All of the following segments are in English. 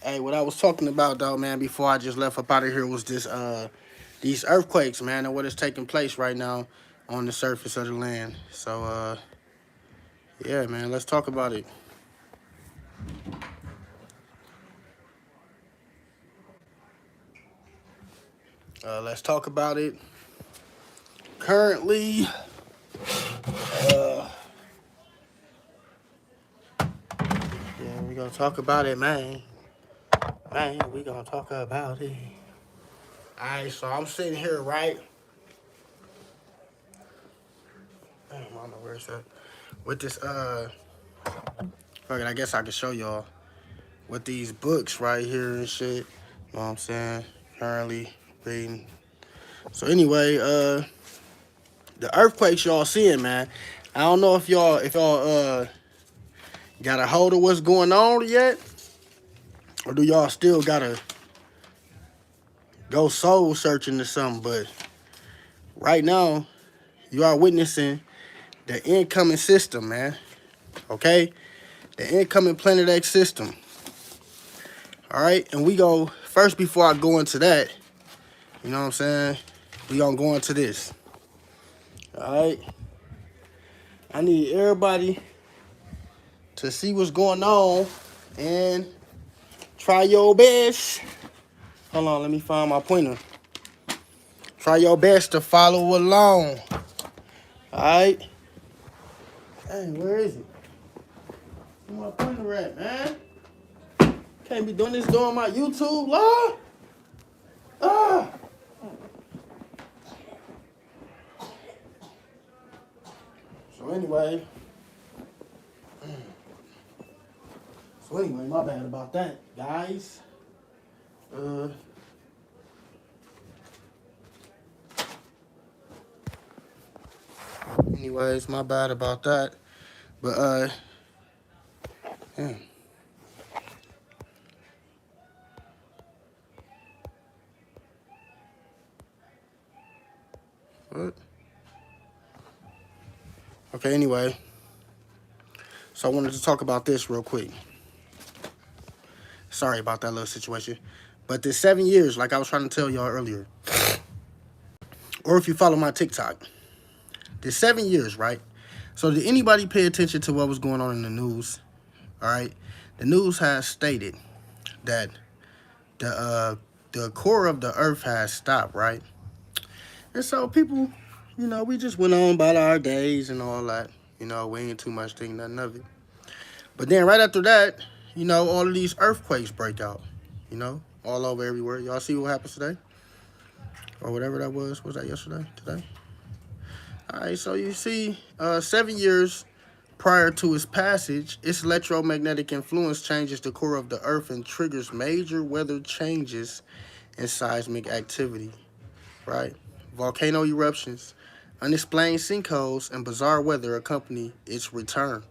Hey, what I was talking about though, man, before I just left up out of here was this these earthquakes, man, and what is taking place right now on the surface of the land. So yeah, man, let's talk about it. Let's talk about it. Currently, uh yeah, we gonna talk about it, man. Man, we gonna talk about it. Alright, so I'm sitting here, right? Damn, I don't know where's that. With this fuck it, I guess I can show y'all with these books right here and shit. You know what I'm saying? Currently reading. So anyway, the earthquakes y'all seeing, man. I don't know if y'all got a hold of what's going on yet, or do y'all still gotta go soul searching or something. But right now, you are witnessing the incoming system, man. Okay, the incoming Planet X system. All right, and we go first before I go into that. You know what I'm saying? We gonna go into this. All right. I need everybody to see what's going on and try your best. Hold on, let me find my pointer. Try your best to follow along. Alright? Hey, where is it? Where my pointer at, man? Can't be doing this during my YouTube live. Ah! So anyway. My bad about that, guys. Anyways, my bad about that. But yeah. What? Okay, anyway. So I wanted to talk about this real quick. Sorry about that little situation. But this 7 years, like I was trying to tell y'all earlier, or if you follow my TikTok, this 7 years, right? So did anybody pay attention to what was going on in the news? All right. The news has stated that the core of the earth has stopped, right? And so people, we just went on about our days and all that. We ain't too much thinking nothing of it. But then right after that, all of these earthquakes break out, all over everywhere. Y'all see what happens today? Or whatever that was. Was that yesterday? Today? All right, so you see, 7 years prior to its passage, its electromagnetic influence changes the core of the earth and triggers major weather changes and seismic activity, right? Volcano eruptions, unexplained sinkholes, and bizarre weather accompany its return.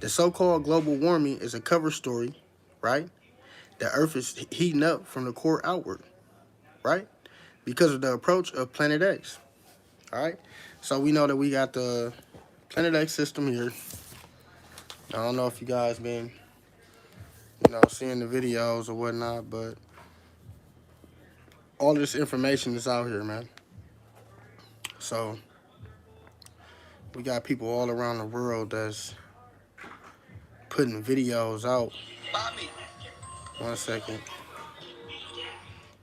The so-called global warming is a cover story, right? The earth is heating up from the core outward, right? Because of the approach of Planet X, all right? So we know that we got the Planet X system here. I don't know if you guys been, seeing the videos or whatnot, but all this information is out here, man. So we got people all around the world that's putting videos out. Bobby. 1 second.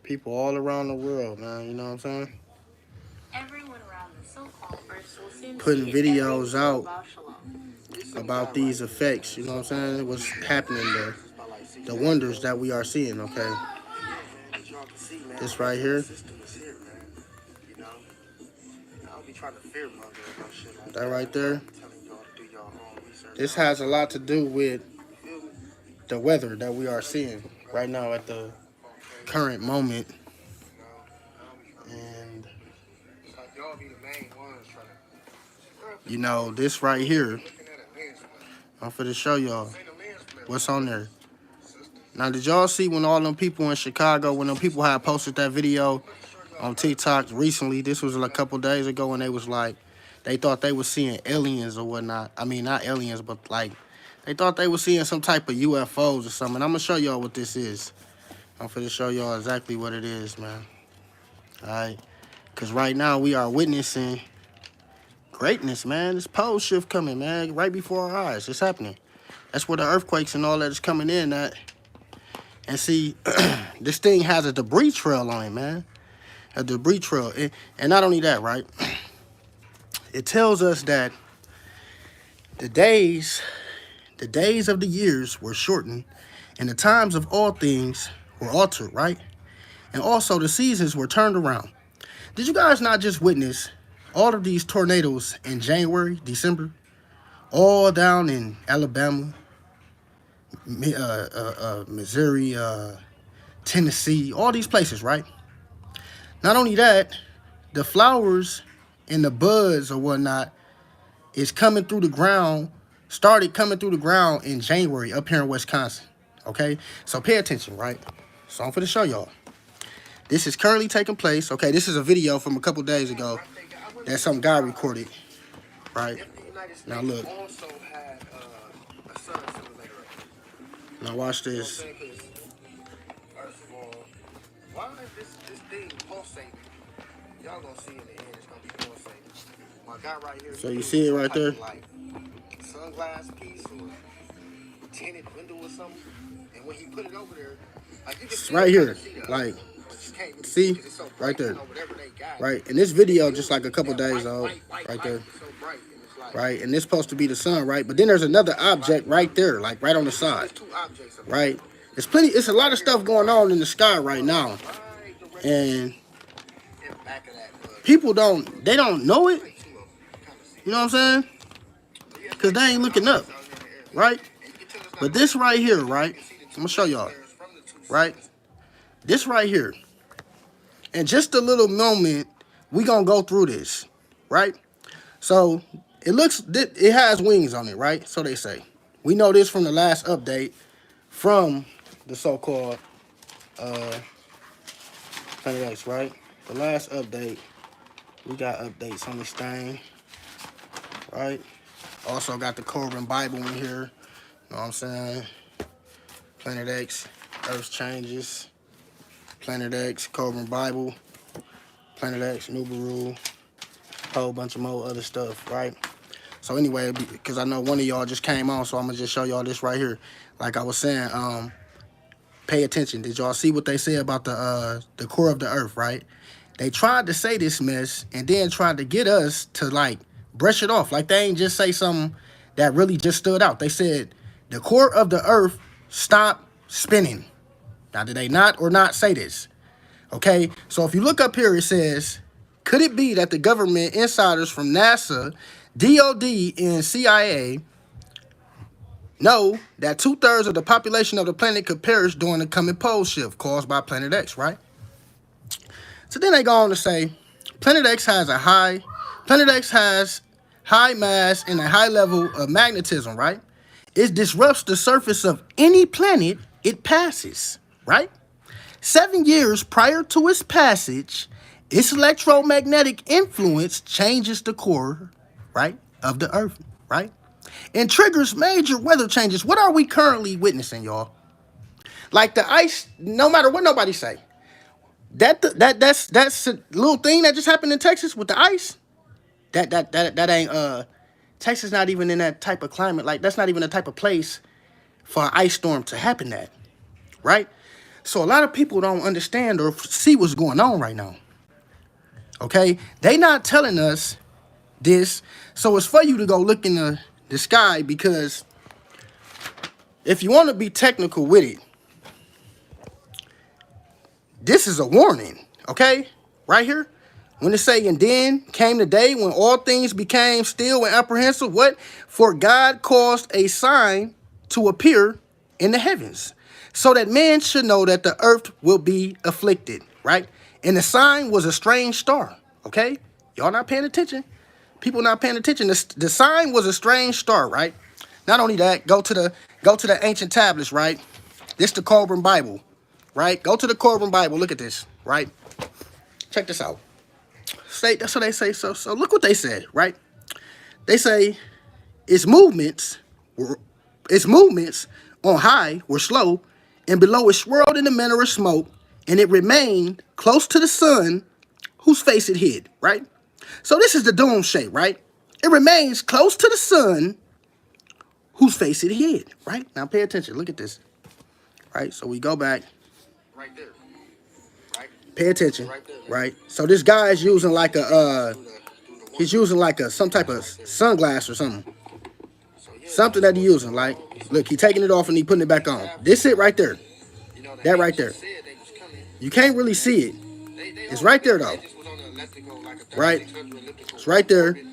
People all around the world, man. You know what I'm saying? Everyone around the so-called Earth will soon putting videos out about these effects. You know what I'm saying? What's happening there? The wonders that we are seeing. Okay. This right here. That right there. This has a lot to do with the weather that we are seeing right now at the current moment. And this right here, I'm finna show y'all what's on there. Now, did y'all see when all them people in Chicago, when them people had posted that video on TikTok recently? This was a couple days ago, and they was like, they thought they was seeing aliens or whatnot. I mean, not aliens, but like They thought they were seeing some type of UFOs or something. I'm gonna show y'all what this is. I'm finna show y'all exactly what it is, man. All right, because right now we are witnessing greatness, man. This pole shift coming, man, right before our eyes. It's happening. That's where the earthquakes and all that is coming in at. And see, this thing has a debris trail on it, man. A debris trail. And not only that, right? It tells us that the days of the years were shortened, and the times of all things were altered, right? And also the seasons were turned around. Did you guys not just witness all of these tornadoes in January, December? All down in Alabama, Missouri, Tennessee, all these places, right? Not only that, the flowers and the buds or whatnot is coming through the ground, started coming through the ground in January up here in Wisconsin, okay? So pay attention, right? So I'm finna show y'all. This is currently taking place, okay? This is a video from a couple days ago that some guy recorded, right? Now look. Now watch this. Why is this thing pulsating? Y'all gonna see in the end it's gonna be pulsating. My guy right here. So you see it right there? Like sunglass piece or tinted window or something. And when he put it over there, like you can it's see right here. Like see so right there. Right. And this video just like a couple days old. Right there. Right. And this supposed to be the sun, right? But then there's another object right there, like right on the side. Right. It's a lot of stuff going on in the sky right now. And people don't know it. You know what I'm saying? Because they ain't looking up. Right? But this right here, right? I'm going to show y'all. Right? This right here. In just a little moment, we going to go through this. Right? So, it has wings on it, right? So they say. We know this from the last update from the so-called Planet X, right? The last update, we got updates on this thing, right? Also got the Corbin Bible in here, you know what I'm saying? Planet X, Earth Changes, Planet X, Corbin Bible, Planet X, Nubaru, a whole bunch of more other stuff, right? So anyway, because I know one of y'all just came on, so I'm going to just show y'all this right here. Like I was saying, pay attention. Did y'all see what they said about the core of the earth, right? They tried to say this mess and then tried to get us to like brush it off. Like they ain't just say something that really just stood out. They said the core of the earth stopped spinning. Now, did they not or not say this? Okay, so if you look up here, it says, could it be that the government insiders from NASA, DOD, and CIA know that 2/3 of the population of the planet could perish during the coming pole shift caused by Planet X, right? So then they go on to say, Planet X has high mass and a high level of magnetism, right? It disrupts the surface of any planet it passes, right? 7 years prior to its passage, its electromagnetic influence changes the core, right, of the earth, right? And triggers major weather changes. What are we currently witnessing, y'all? Like the ice, no matter what nobody say. That's a little thing that just happened in Texas with the ice. That ain't Texas not even in that type of climate. Like that's not even the type of place for an ice storm to happen at, right? So a lot of people don't understand or see what's going on right now. Okay? They not telling us this. So it's for you to go look in the sky, because if you want to be technical with it, this is a warning, okay? Right here. When it say, and then came the day when all things became still and apprehensive. What? For God caused a sign to appear in the heavens, so that man should know that the earth will be afflicted, right? And the sign was a strange star, okay? Y'all not paying attention. People not paying attention. The sign was a strange star, right? Not only that, go to the ancient tablets, right? This the Corbin Bible, right? Go to the Corbin Bible. Look at this, right? Check this out. That's what they say. So look what they said, right? They say its movements Its movements on high were slow, and below it swirled in the manner of smoke, and it remained close to the sun, whose face it hid, right? So this is the dome shape, right? It remains close to the sun, whose face it hid, right? Now pay attention, look at this, right? So we go back, Right there. Right? pay attention, Right there. right? So this guy is using like a, Through the he's using like a, some type of sunglass or something. So, yeah, Something that he using, like, look, he taking it off and he putting it back on. This it right there. you know, the That right angels there. said they was coming. You can't really see it. They It's right there, though. They just was on the elliptical, like a Right? 3600 elliptical It's right there. orbit.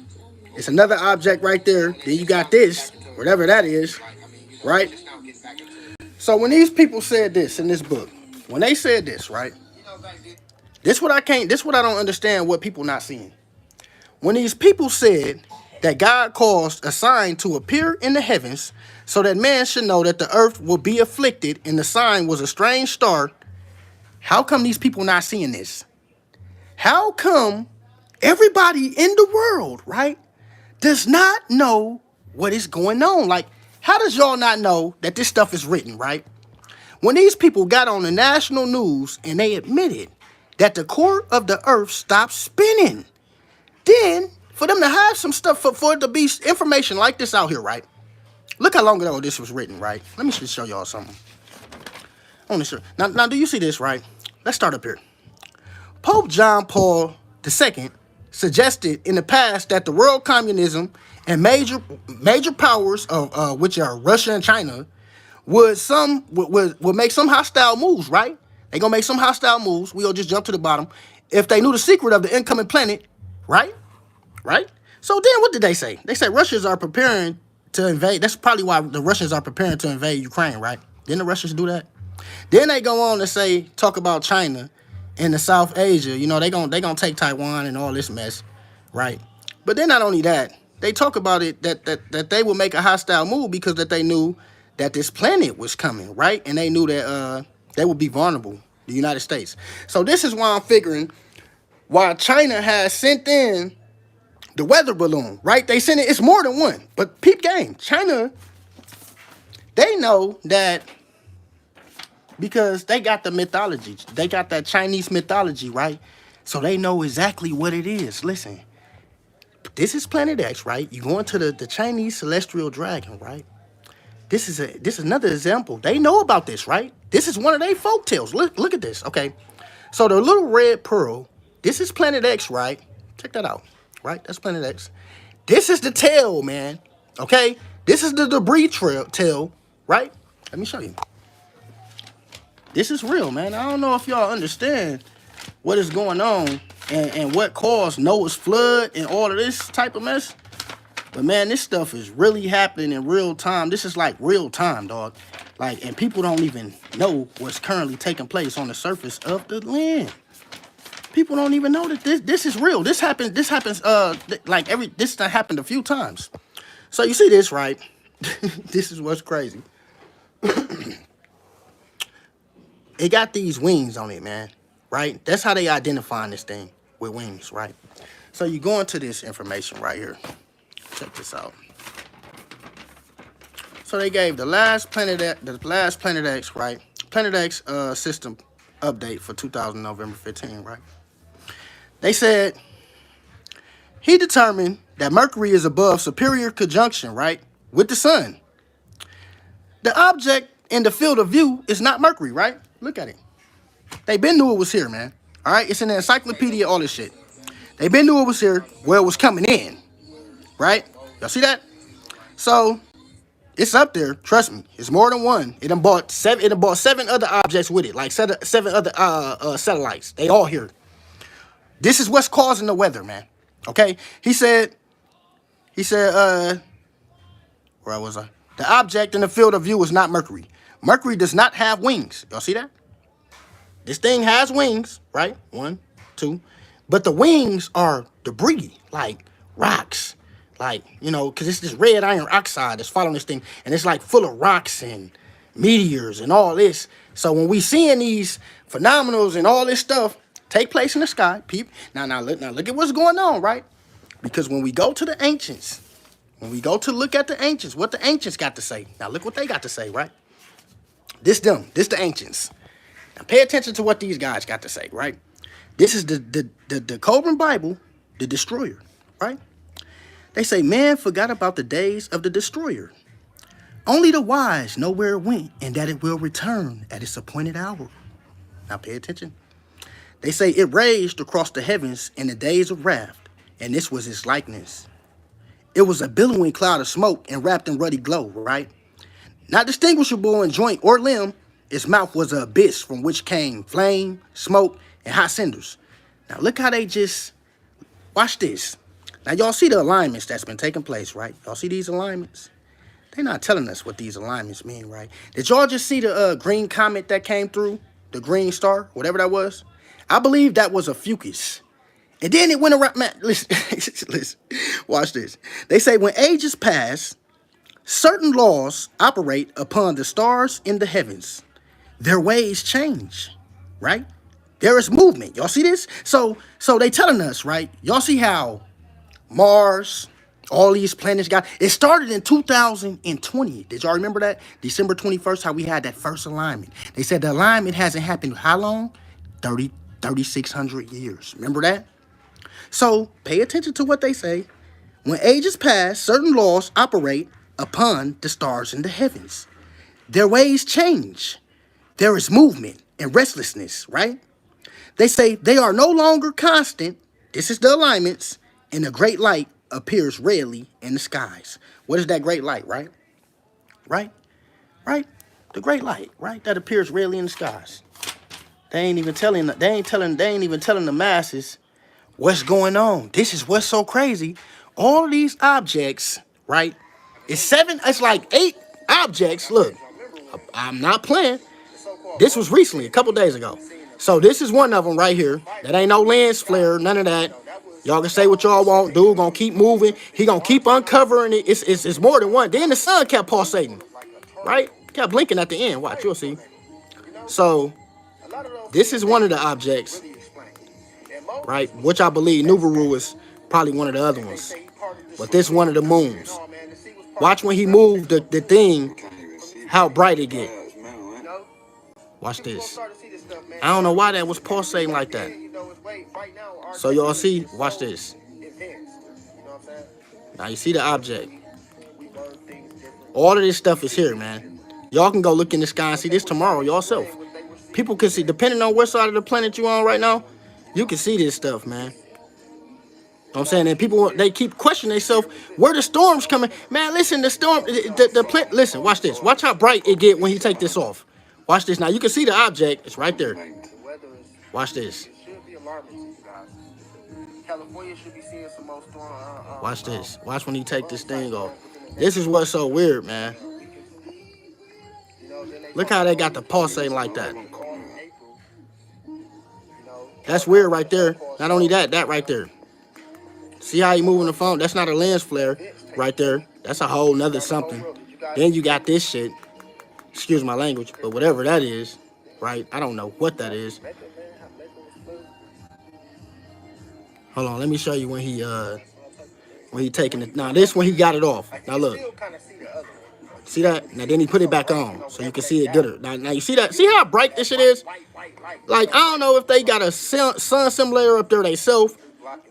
It's another object right there. Then you got this, whatever that is, Like, I mean, you know, right? just now getting back into it. So when these people said this in this book, when they said this, right? You know, back then, This what I don't understand what people not seeing. When these people said that God caused a sign to appear in the heavens so that man should know that the earth will be afflicted, and the sign was a strange star, how come these people not seeing this? How come everybody in the world, right, does not know what is going on? Like, how does y'all not know that this stuff is written, right? When these people got on the national news and they admitted that the core of the earth stopped spinning, then for them to have some stuff, for it to be information like this out here, right? Look how long ago this was written, right? Let me just show y'all something. I want to show. Now, do you see this, right? Let's start up here. Pope John Paul II suggested in the past that the world communism and major powers of which are Russia and China would make some hostile moves, right? They gonna make some hostile moves. We'll just jump to the bottom. If they knew the secret of the incoming planet, right? Right? So then what did they say? They said Russians are preparing to invade. That's probably why the Russians are preparing to invade Ukraine, right? Didn't the Russians do that? Then they go on to say, talk about China and the South Asia. You know, they gonna take Taiwan and all this mess, right? But then not only that, they talk about it that they will make a hostile move because that they knew that this planet was coming, right? And they knew that they would be vulnerable, the United States. So this is why I'm figuring why China has sent in the weather balloon, right? They sent it, it's more than one. But peep game, China, they know that because they got the mythology. They got that Chinese mythology, right? So they know exactly what it is. Listen, this is Planet X, right? You go into the Chinese celestial dragon, right? This is another example. They know about this, right? This is one of their folk tales. Look at this, okay? So the little red pearl, this is Planet X, right? Check that out, right? That's Planet X. This is the tail, man, okay? This is the debris tail, right? Let me show you. This is real, man. I don't know if y'all understand what is going on and what caused Noah's flood and all of this type of mess. But man, this stuff is really happening in real time. This is like real time, dog. Like, and people don't even know what's currently taking place on the surface of the land. People don't even know that this is real. This happens. This happens. This happened a few times. So you see this, right? This is what's crazy. It got these wings on it, man. Right? That's how they identifying this thing with wings, right? So you go into this information right here. Check this out. So they gave the last Planet X, right? Planet X system update for 2000 November 15, right? They said he determined that Mercury is above superior conjunction, right, with the sun. The object in the field of view is not Mercury, right? Look at it. They been knew it was here, man. All right, it's in the encyclopedia, all this shit. They been knew it was here, where it was coming in, right? Y'all see that? So it's up there. Trust me, it's more than one. It done bought seven other objects with it, like seven other satellites. They all here. This is what's causing the weather, man. Okay? He said, where was I? The object in the field of view is not Mercury. Mercury does not have wings. Y'all see that? This thing has wings, right? 1, 2. But the wings are debris, like rocks. Like, you know, because it's this red iron oxide that's following this thing. And it's like full of rocks and meteors and all this. So when we seeing these phenomenals and all this stuff take place in the sky, peep. Now look at what's going on, right? Because when we go to the ancients, when we go to look at the ancients, what the ancients got to say. Now look what they got to say, right? This the ancients. Now pay attention to what these guys got to say, right? This is the Coburn Bible, the destroyer, right? They say man forgot about the days of the destroyer. Only the wise know where it went and that it will return at its appointed hour. Now pay attention. They say it raged across the heavens in the days of wrath, and this was its likeness. It was a billowing cloud of smoke and wrapped in ruddy glow, right? Not distinguishable in joint or limb, its mouth was an abyss from which came flame, smoke, and hot cinders. Now look how they just, watch this. Now y'all see the alignments that's been taking place, right? Y'all see these alignments? They're not telling us what these alignments mean, right? Did y'all just see the green comet that came through? The green star, whatever that was? I believe that was a Fucus. And then it went around, man, listen, listen, watch this. They say when ages pass, certain laws operate upon the stars in the heavens. Their ways change, right? There is movement. Y'all see this? So they telling us, right? Y'all see how Mars, all these planets got, it started in 2020. Did y'all remember that? December 21st, how we had that first alignment. They said the alignment hasn't happened how long? 3,600 years. Remember that? So pay attention to what they say. When ages pass, certain laws operate upon the stars in the heavens. Their ways change. There is movement and restlessness, right? They say they are no longer constant. This is the alignments. And the great light appears rarely in the skies. What is that great light, right? Right? Right? The great light, right? That appears rarely in the skies. They ain't even telling the masses what's going on. This is what's so crazy. All these objects, right? It's like 8 objects. Look, I'm not playing. This was recently, a couple days ago. So this is one of them right here. That ain't no lens flare, none of that. Y'all can say what y'all want. Dude gonna keep moving. He gonna keep uncovering it. It's more than one. Then the sun kept pulsating, right? Kept blinking at the end. Watch, you'll see. So this is one of the objects, right? Which I believe Nubaru is probably one of the other ones. But this one of the moons. Watch when he moved the thing, how bright it get. Watch this. I don't know why that was pulsating like that. So y'all see, watch this. Now you see the object. All of this stuff is here, man. Y'all can go look in the sky and see this tomorrow yourself. People can see, depending on what side of the planet you on right now, you can see this stuff, man. You know what I'm saying? And people, they keep questioning themselves, where the storm's coming. Man, listen, the storm, listen, watch this. Watch how bright it get when he take this off. Watch this. Now, you can see the object. It's right there. Watch this. Watch this. Watch when he take this thing off. This is what's so weird, man. Look how they got the pulsating like that. That's weird right there. Not only that, that right there. See how he moving the phone? That's not a lens flare right there. That's a whole nother something. Then you got this shit. Excuse my language, but whatever that is, right? I don't know what that is. Hold on, let me show you when he taking it. Now this when he got it off. Now look. See that? Now then he put it back on so you can see it gooder. Now you see that? See how bright this shit is? Like, I don't know if they got a sun simulator up there themselves,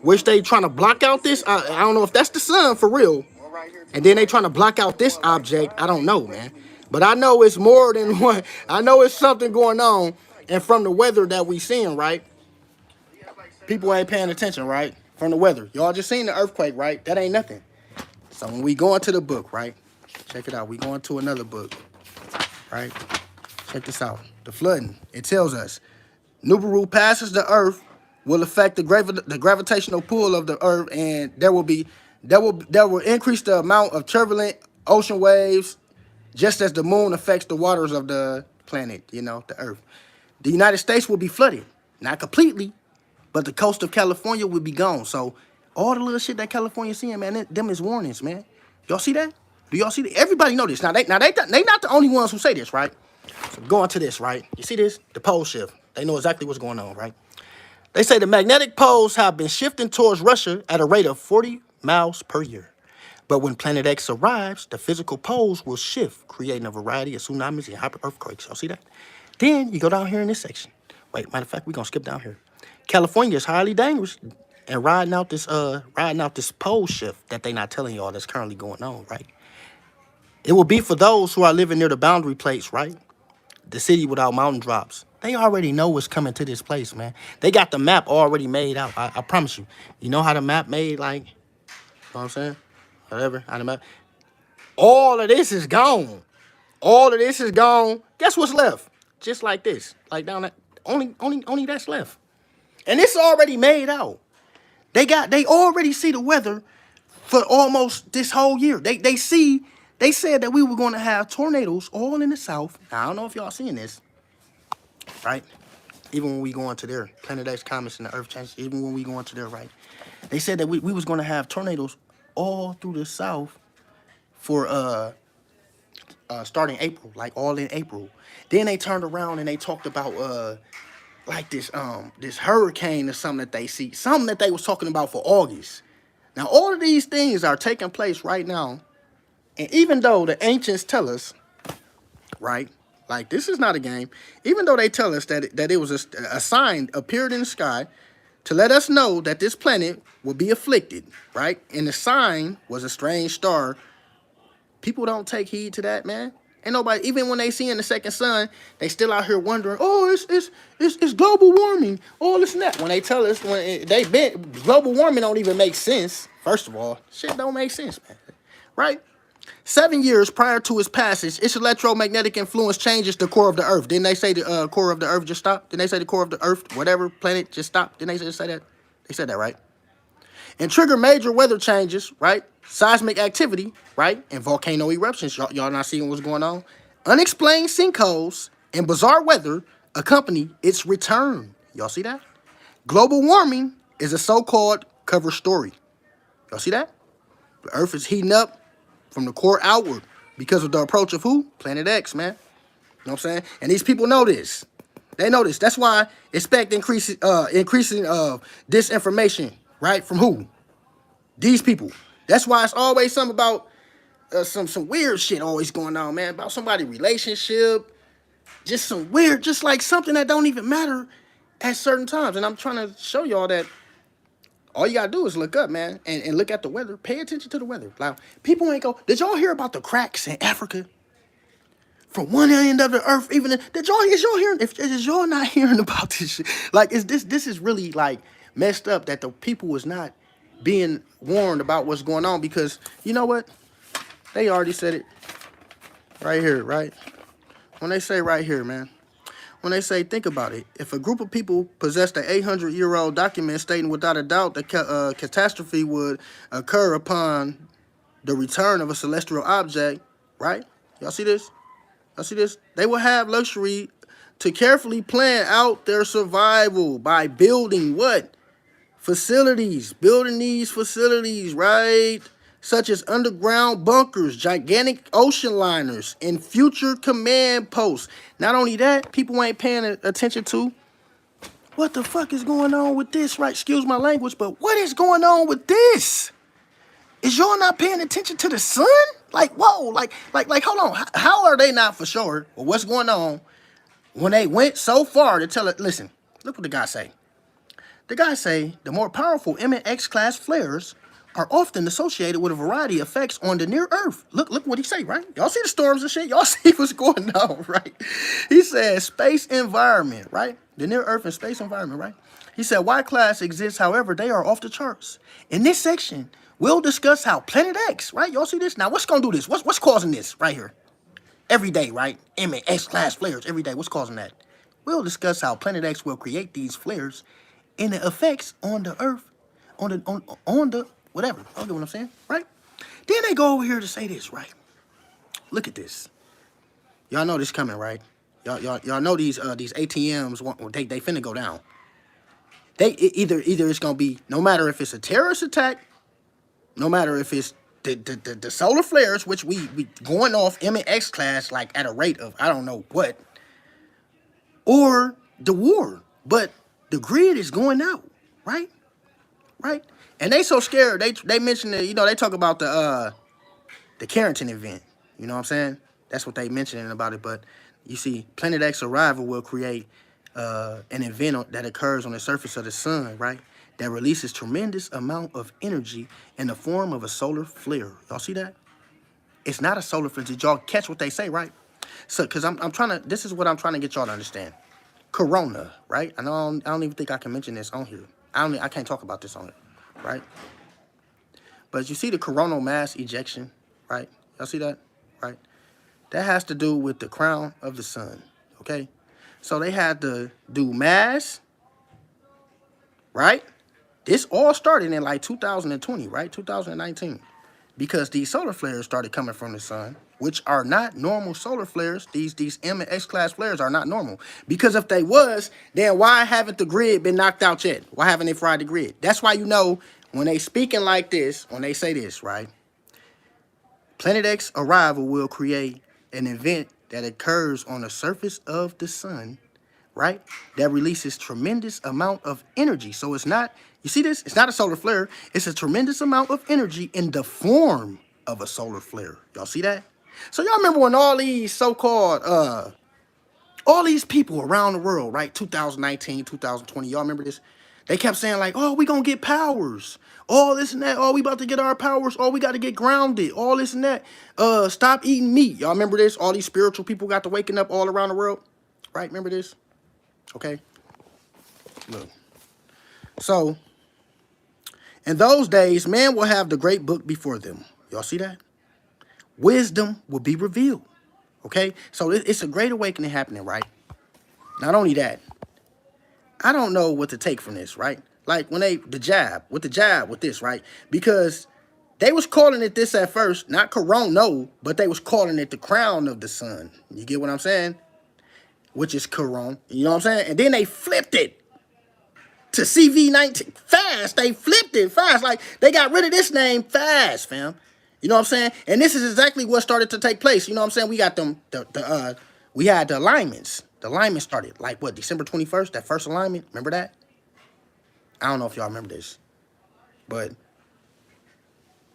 which they trying to block out this. I don't know if that's the sun for real. And then they trying to block out this object. I don't know, man. But I know it's more than one. I know it's something going on. And from the weather that we seeing, right? People ain't paying attention, right? From the weather. Y'all just seen the earthquake, right? That ain't nothing. So when we go into the book, right? Check it out. We going to another book, right? Check this out. The flooding. It tells us Nubaru passes the earth will affect the gravitational pull of the earth, and that will increase the amount of turbulent ocean waves, just as the moon affects the waters of the planet, you know, the earth. The United States will be flooded. Not completely, but the coast of California will be gone. So all the little shit that California seeing, man, them is warnings, man. Y'all see that? Do y'all see that? Everybody know this. Now they not the only ones who say this, right? So going to this, right? You see this? The pole shift. They know exactly what's going on, right? They say the magnetic poles have been shifting towards Russia at a rate of 40 miles per year. But when Planet X arrives, the physical poles will shift, creating a variety of tsunamis and hyper earthquakes. Y'all see that? Then you go down here in this section. Wait, matter of fact, we're gonna skip down here. California is highly dangerous and riding out this pole shift that they not telling y'all that's currently going on, right? It will be for those who are living near the boundary place, right? The city without mountain drops. They already know what's coming to this place, man. They got the map already made out. I promise you. You know how the map made, like, you know what I'm saying? Whatever, how the map. All of this is gone. All of this is gone. Guess what's left? Just like this. Like down that. Only that's left. And it's already made out. They already see the weather for almost this whole year. They said that we were going to have tornadoes all in the south. Now, I don't know if y'all seeing this, right? Even when we go into their Planet X comments and the Earth changes, even when we go into their right, they said that we was going to have tornadoes all through the south for starting April, like all in April. Then they turned around and they talked about like this hurricane or something that they see, something that they was talking about for August. Now all of these things are taking place right now, and even though the ancients tell us, right, like this is not a game, even though they tell us that it was a sign appeared in the sky to let us know that this planet will be afflicted, right, and the sign was a strange star. People don't take heed to that, man. Ain't nobody, even when they see in the second sun, they still out here wondering, oh, it's global warming, all this and that. When they tell us, global warming don't even make sense. First of all, shit don't make sense, man. Right? 7 years prior to its passage, its electromagnetic influence changes the core of the Earth. Didn't they say the core of the Earth just stopped? Didn't they say the core of the Earth, whatever planet, just stopped? Didn't they just say that? They said that, right? And trigger major weather changes, right? Seismic activity, right? And volcano eruptions. Y'all not seeing what's going on? Unexplained sinkholes and bizarre weather accompany its return. Y'all see that? Global warming is a so-called cover story. Y'all see that? The Earth is heating up from the core outward because of the approach of who? Planet X, man. You know what I'm saying? And these people know this. They know this. That's why expect increasing disinformation, right? From who? These people. That's why it's always something about some weird shit always going on, man. About somebody's relationship. Just some weird, just like something that don't even matter at certain times. And I'm trying to show y'all that all you gotta do is look up, man, and look at the weather. Pay attention to the weather. Like, people ain't go, did y'all hear about the cracks in Africa? From one end of the earth, even is y'all hearing? Is y'all not hearing about this shit? Like, this is really like messed up that the people was not being warned about what's going on, because you know what? They already said it right here, right? When they say right here, man. When they say, think about it. If a group of people possessed an 800-year-old document stating without a doubt that catastrophe would occur upon the return of a celestial object, right? Y'all see this? Y'all see this? They will have luxury to carefully plan out their survival by building what? Facilities. Building these facilities, right? Such as underground bunkers, gigantic ocean liners, and future command posts. Not only that, people ain't paying attention to what the fuck is going on with this, right? Excuse my language, but what is going on with this? Is y'all not paying attention to the sun? Like, whoa, like, hold on. How are they not for sure? Or what's going on when they went so far to tell it? Listen, look what the guy say. The guy say the more powerful MX class flares are often associated with a variety of effects on the near Earth. Look what he say, right? Y'all see the storms and shit? Y'all see what's going on, right? He said space environment, right? The near Earth and space environment, right? He said Y class exists, however, they are off the charts. In this section, we'll discuss how Planet X, right? Y'all see this? Now, what's gonna do this? What's causing this right here? Every day, right? MX class flares every day. What's causing that? We'll discuss how Planet X will create these flares and the effects on the Earth, on the whatever. I get what I'm saying, right? Then they go over here to say this, right? Look at this. Y'all know this coming, right? Y'all know these ATMs. They finna go down. Either it's gonna be, no matter if it's a terrorist attack, no matter if it's the solar flares, which we going off MX class like at a rate of I don't know what, or the war. But the grid is going out, right? Right? And they so scared. They mentioned that, you know, they talk about the the Carrington event. You know what I'm saying? That's what they mentioning about it. But you see, Planet X arrival will create an event that occurs on the surface of the sun, right? That releases tremendous amount of energy in the form of a solar flare. Y'all see that? It's not a solar flare. Did y'all catch what they say, right? So, because I'm trying to, this is what I'm trying to get y'all to understand. Corona, right? I know I don't even think I can mention this on here. I can't talk about this on it, right? But you see the coronal mass ejection, right? Y'all see that, right? That has to do with the crown of the sun, okay? So they had to do mass, right? This all started in like 2020, right? 2019. Because these solar flares started coming from the sun, which are not normal solar flares. These M and X class flares are not normal. Because if they was, then why haven't the grid been knocked out yet? Why haven't they fried the grid? That's why you know when they speaking like this, when they say this, right? Planet X arrival will create an event that occurs on the surface of the sun, right? That releases tremendous amount of energy. So it's not, you see this? It's not a solar flare. It's a tremendous amount of energy in the form of a solar flare. Y'all see that? So y'all remember when all these so-called, all these people around the world, right? 2019, 2020, y'all remember this? They kept saying like, oh, we gonna get powers. All this and that. Oh, we about to get our powers. Oh, we got to get grounded. All this and that. Stop eating meat. Y'all remember this? All these spiritual people got to waking up all around the world. Right? Remember this? Okay. Look. So, in those days, man will have the great book before them. Y'all see that? Wisdom will be revealed. Okay? So, it's a great awakening happening, right? Not only that, I don't know what to take from this, right? Like when the jab with this, right? Because they was calling it this at first, not corona, no, but they was calling it the crown of the sun. You get what I'm saying? Which is corona. You know what I'm saying? And then they flipped it to CV19 fast. They flipped it fast. Like they got rid of this name fast, fam. You know what I'm saying? And this is exactly what started to take place. You know what I'm saying? We got them, we had the alignments. The alignment started like what, December 21st, that first alignment. Remember that? I don't know if y'all remember this, but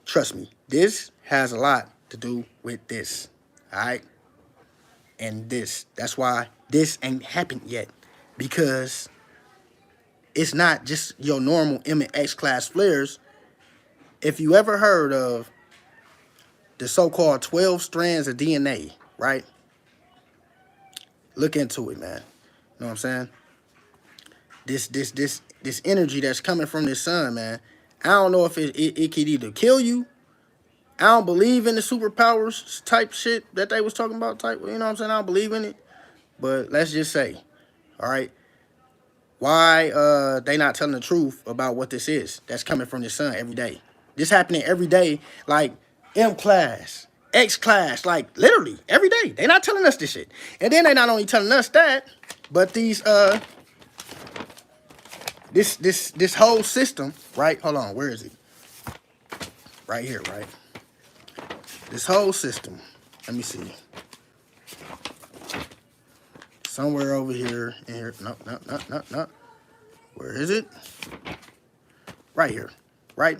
trust me, this has a lot to do with this, all right? And this, that's why this ain't happened yet, because it's not just your normal M and X class flares. If you ever heard of the so-called 12 strands of DNA, right? Look into it, man. You know what I'm saying? This energy that's coming from this sun, man. I don't know if it could either kill you. I don't believe in the superpowers type shit that they was talking about type, you know what I'm saying? I don't believe in it. But let's just say, all right, why they not telling the truth about what this is that's coming from the sun every day? This happening every day, like M class, X class, like literally every day. They not telling us this shit. And then they not only telling us that, but these this whole system, right? Hold on, where is it? Right here, right? This whole system. Let me see. Somewhere over here. In here. No. Where is it? Right here. Right?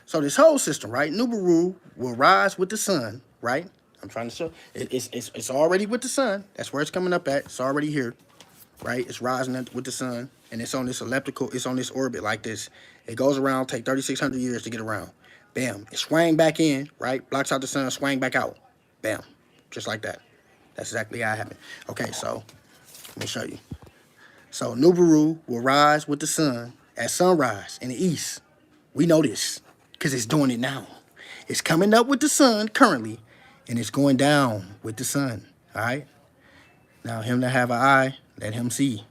So this whole system, right? Nibiru will rise with the sun, right? I'm trying to show. It's already with the sun. That's where it's coming up at. It's already here. Right? It's rising with the sun. And it's on this elliptical, it's on this orbit like this. It goes around, take 3,600 years to get around. Bam. It swang back in, right? Blocks out the sun, swang back out. Bam. Just like that. That's exactly how it happened. Okay, so let me show you. So Nibiru will rise with the sun at sunrise in the east. We know this because it's doing it now. It's coming up with the sun currently, and it's going down with the sun. All right? Now, him that have an eye, let him see.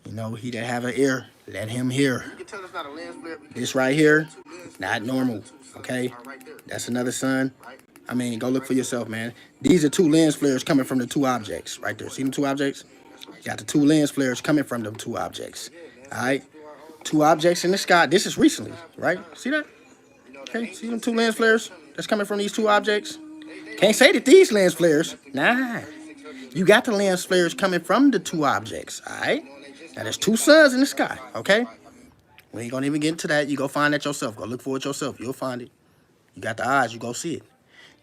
You know, he that have an ear, let him hear. You can tell it's not a lens flare because This right here, not normal, okay? That's another sun. I mean, go look for yourself, man. These are two lens flares coming from the two objects right there. See them two objects? You got the two lens flares coming from them two objects, all right? Two objects in the sky. This is recently, right? See that? Okay, see them two lens flares that's coming from these two objects? Can't say that these lens flares. Nah. You got the lens flares coming from the two objects, all right? Now, there's two suns in the sky, okay? We ain't gonna even get into that. You go find that yourself. Go look for it yourself. You'll find it. You got the eyes. You go see it.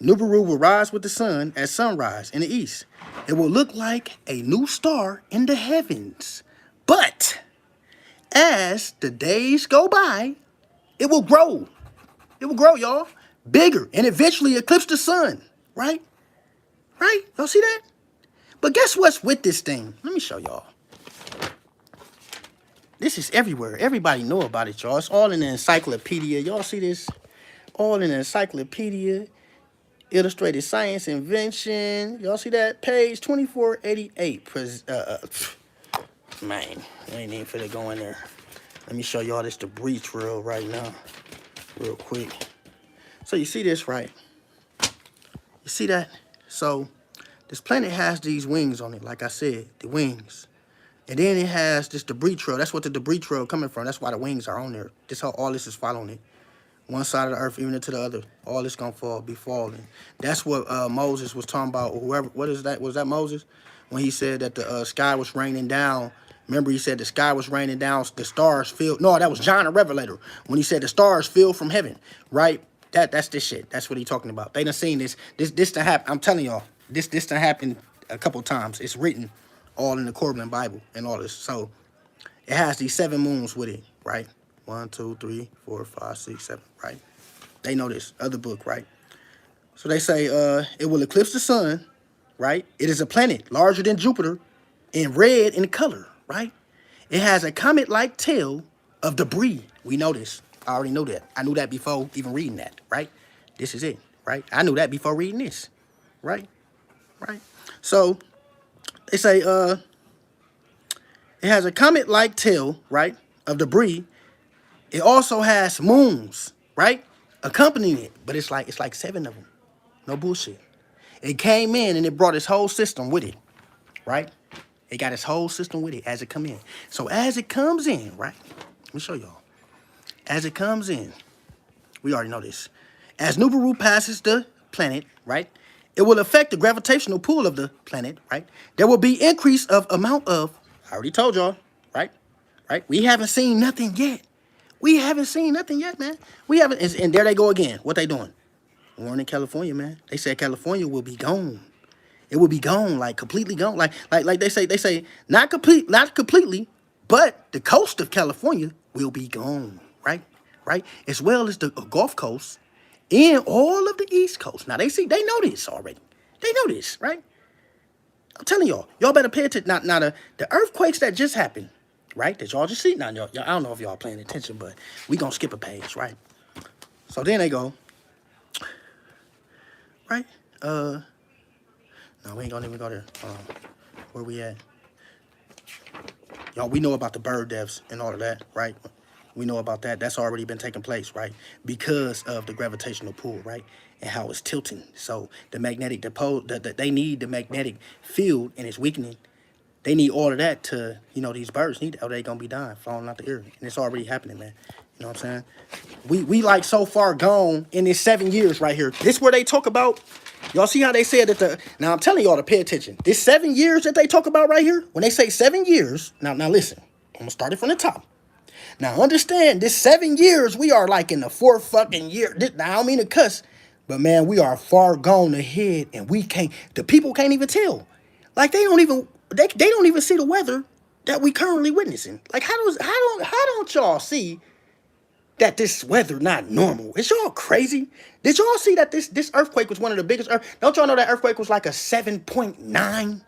Nibiru will rise with the sun at sunrise in the east. It will look like a new star in the heavens. But as the days go by, it will grow. It will grow, y'all. Bigger and eventually eclipse the sun. Right? Right? Y'all see that? But guess what's with this thing? Let me show y'all. This is everywhere. Everybody know about it, y'all. It's all in the encyclopedia. Y'all see this? All in the encyclopedia. Illustrated Science Invention. Y'all see that? Page 2488. Man, I ain't even finna go in there. Let me show y'all this debris trail right now. Real quick. So you see this, right? You see that? So this planet has these wings on it, like I said, the wings. And then it has this debris trail. That's what the debris trail coming from. That's why the wings are on there. This how all this is following it. One side of the earth, even into the other. All this gonna be falling. That's what Moses was talking about. Whoever, what is that? Was that Moses? When he said that the sky was raining down. Remember he said the sky was raining down, the stars fell. No, that was John the Revelator. When he said the stars fell from heaven, right? That's this shit. That's what he talking about. They done seen this. This to happen. I'm telling y'all, this to happen a couple times. It's written all in the Corbin Bible and all this. So it has these 7 moons with it, right? 1, 2, 3, 4, 5, 6, 7, right? They know this other book, right? So they say it will eclipse the sun, right? It is a planet larger than Jupiter and red in color, right? It has a comet-like tail of debris. We know this. I already know that. I knew that before even reading that, right? This is it, right? I knew that before reading this, right? Right? So they say it has a comet-like tail, right, of debris. It also has moons, right, accompanying it. But it's like 7 of them. No bullshit. It came in and it brought its whole system with it, right? It got its whole system with it as it come in. So as it comes in, right, let me show y'all. As it comes in, we already know this. As Nibiru passes the planet, right, it will affect the gravitational pull of the planet, right? There will be increase of amount of, I already told y'all, right? Right? We haven't seen nothing yet. We haven't seen nothing yet, man. We haven't, and there they go again. What they doing? Warning California, man. They said California will be gone. It will be gone, like completely gone. Like they say, not completely, but the coast of California will be gone, right? Right? As well as the Gulf Coast and all of the East Coast. Now they know this already. They know this, right? I'm telling y'all better pay attention. Now the earthquakes that just happened, right? That y'all just see. Now y'all, I don't know if y'all paying attention, but we gonna skip a page, right? So then they go, right? No, we ain't gonna even go there. Where we at? Y'all, we know about the bird deaths and all of that, right? We know about that. That's already been taking place, right? Because of the gravitational pull, right? And how it's tilting. So the magnetic, they need the magnetic field and it's weakening. They need all of that to, these birds need it, or they gonna be dying, falling out the air. And it's already happening, man. You know what I'm saying? We like so far gone in this 7 years right here. This where they talk about, y'all see how they said that now I'm telling y'all to pay attention. This 7 years that they talk about right here, when they say 7 years, now listen, I'm gonna start it from the top. Now understand, this 7 years, we are like in the 4th fucking year. Now I don't mean to cuss, but man, we are far gone ahead and the people can't even tell. Like they don't even see the weather that we currently witnessing. Like how don't y'all see that this weather not normal? Is y'all crazy? Did y'all see that this earthquake was one of the biggest? Don't y'all know that earthquake was like a 7.9?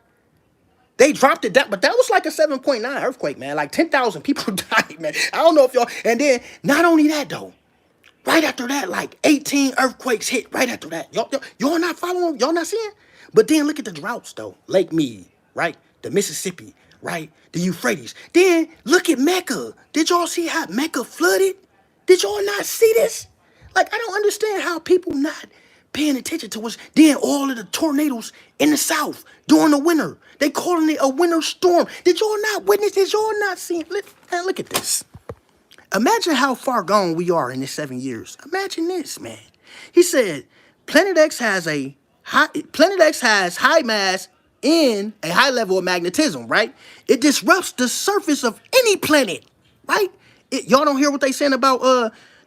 They dropped it down, but that was like a 7.9 earthquake, man. Like 10,000 people died, man. I don't know if y'all. And then not only that though, right after that, like 18 earthquakes hit right after that. Y'all not following? Y'all not seeing? But then look at the droughts though. Lake Mead, right? The Mississippi, right? The Euphrates. Then look at Mecca. Did y'all see how Mecca flooded? Did y'all not see this? Like, I don't understand how people not paying attention to us. Then all of the tornadoes in the South during the winter. They calling it a winter storm. Did y'all not witness this? Y'all not seeing? Man, look at this. Imagine how far gone we are in this 7 years. Imagine this, man. He said, Planet X has high mass and a high level of magnetism, right? It disrupts the surface of any planet, right? Y'all don't hear what they saying about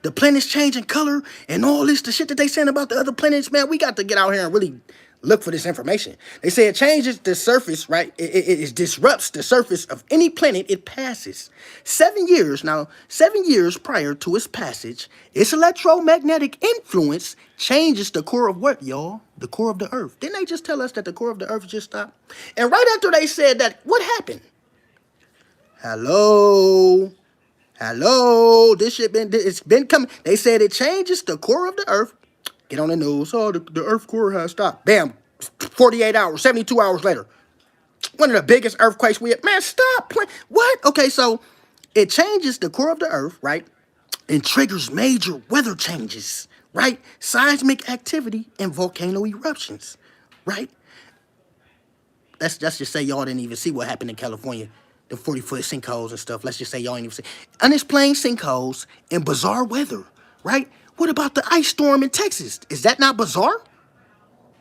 The planets changing color and all this, the shit that they saying about the other planets, man, we got to get out here and really look for this information. They say it changes the surface, right? It disrupts the surface of any planet it passes. 7 years, now, 7 years prior to its passage, its electromagnetic influence changes the core of what, y'all? The core of the Earth. Didn't they just tell us that the core of the Earth just stopped? And right after they said that, what happened? Hello? Hello? It's been coming. They said it changes the core of the Earth. Get on the news. Oh, the Earth core has stopped. Bam. 48 hours, 72 hours later. One of the biggest earthquakes we have. Man, stop. What? Okay, so it changes the core of the Earth, right? And triggers major weather changes, right? Seismic activity and volcano eruptions, right? Let's just say y'all didn't even see what happened in California. The 40-foot sinkholes and stuff. Let's just say y'all ain't even see. Unexplained sinkholes and bizarre weather, right? What about the ice storm in Texas? Is that not bizarre?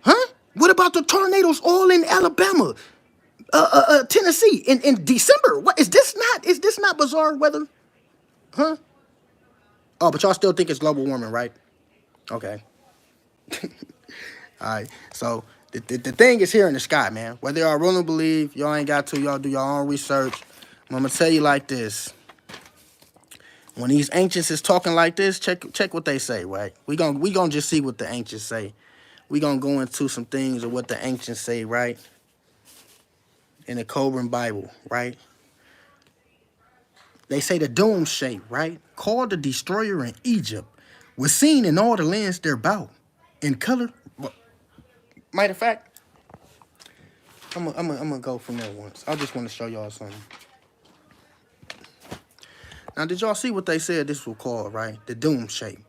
Huh? What about the tornadoes all in Alabama, Tennessee in December? What is this not? Is this not bizarre weather? Huh? Oh, but y'all still think it's global warming, right? Okay. All right. So the thing is here in the sky, man. Whether y'all really believe, y'all ain't got to, y'all do your own research. I'm gonna tell you like this. When these ancients is talking like this, check what they say, right? We gonna just see what the ancients say. We gonna go into some things of what the ancients say, right? In the Koran Bible, right? They say the dome shape, right? Called the destroyer in Egypt, was seen in all the lands thereabout, in color. Matter of fact, I'm gonna go from there once. I just want to show y'all something. Now, did y'all see what they said this was called, right? The doom shape.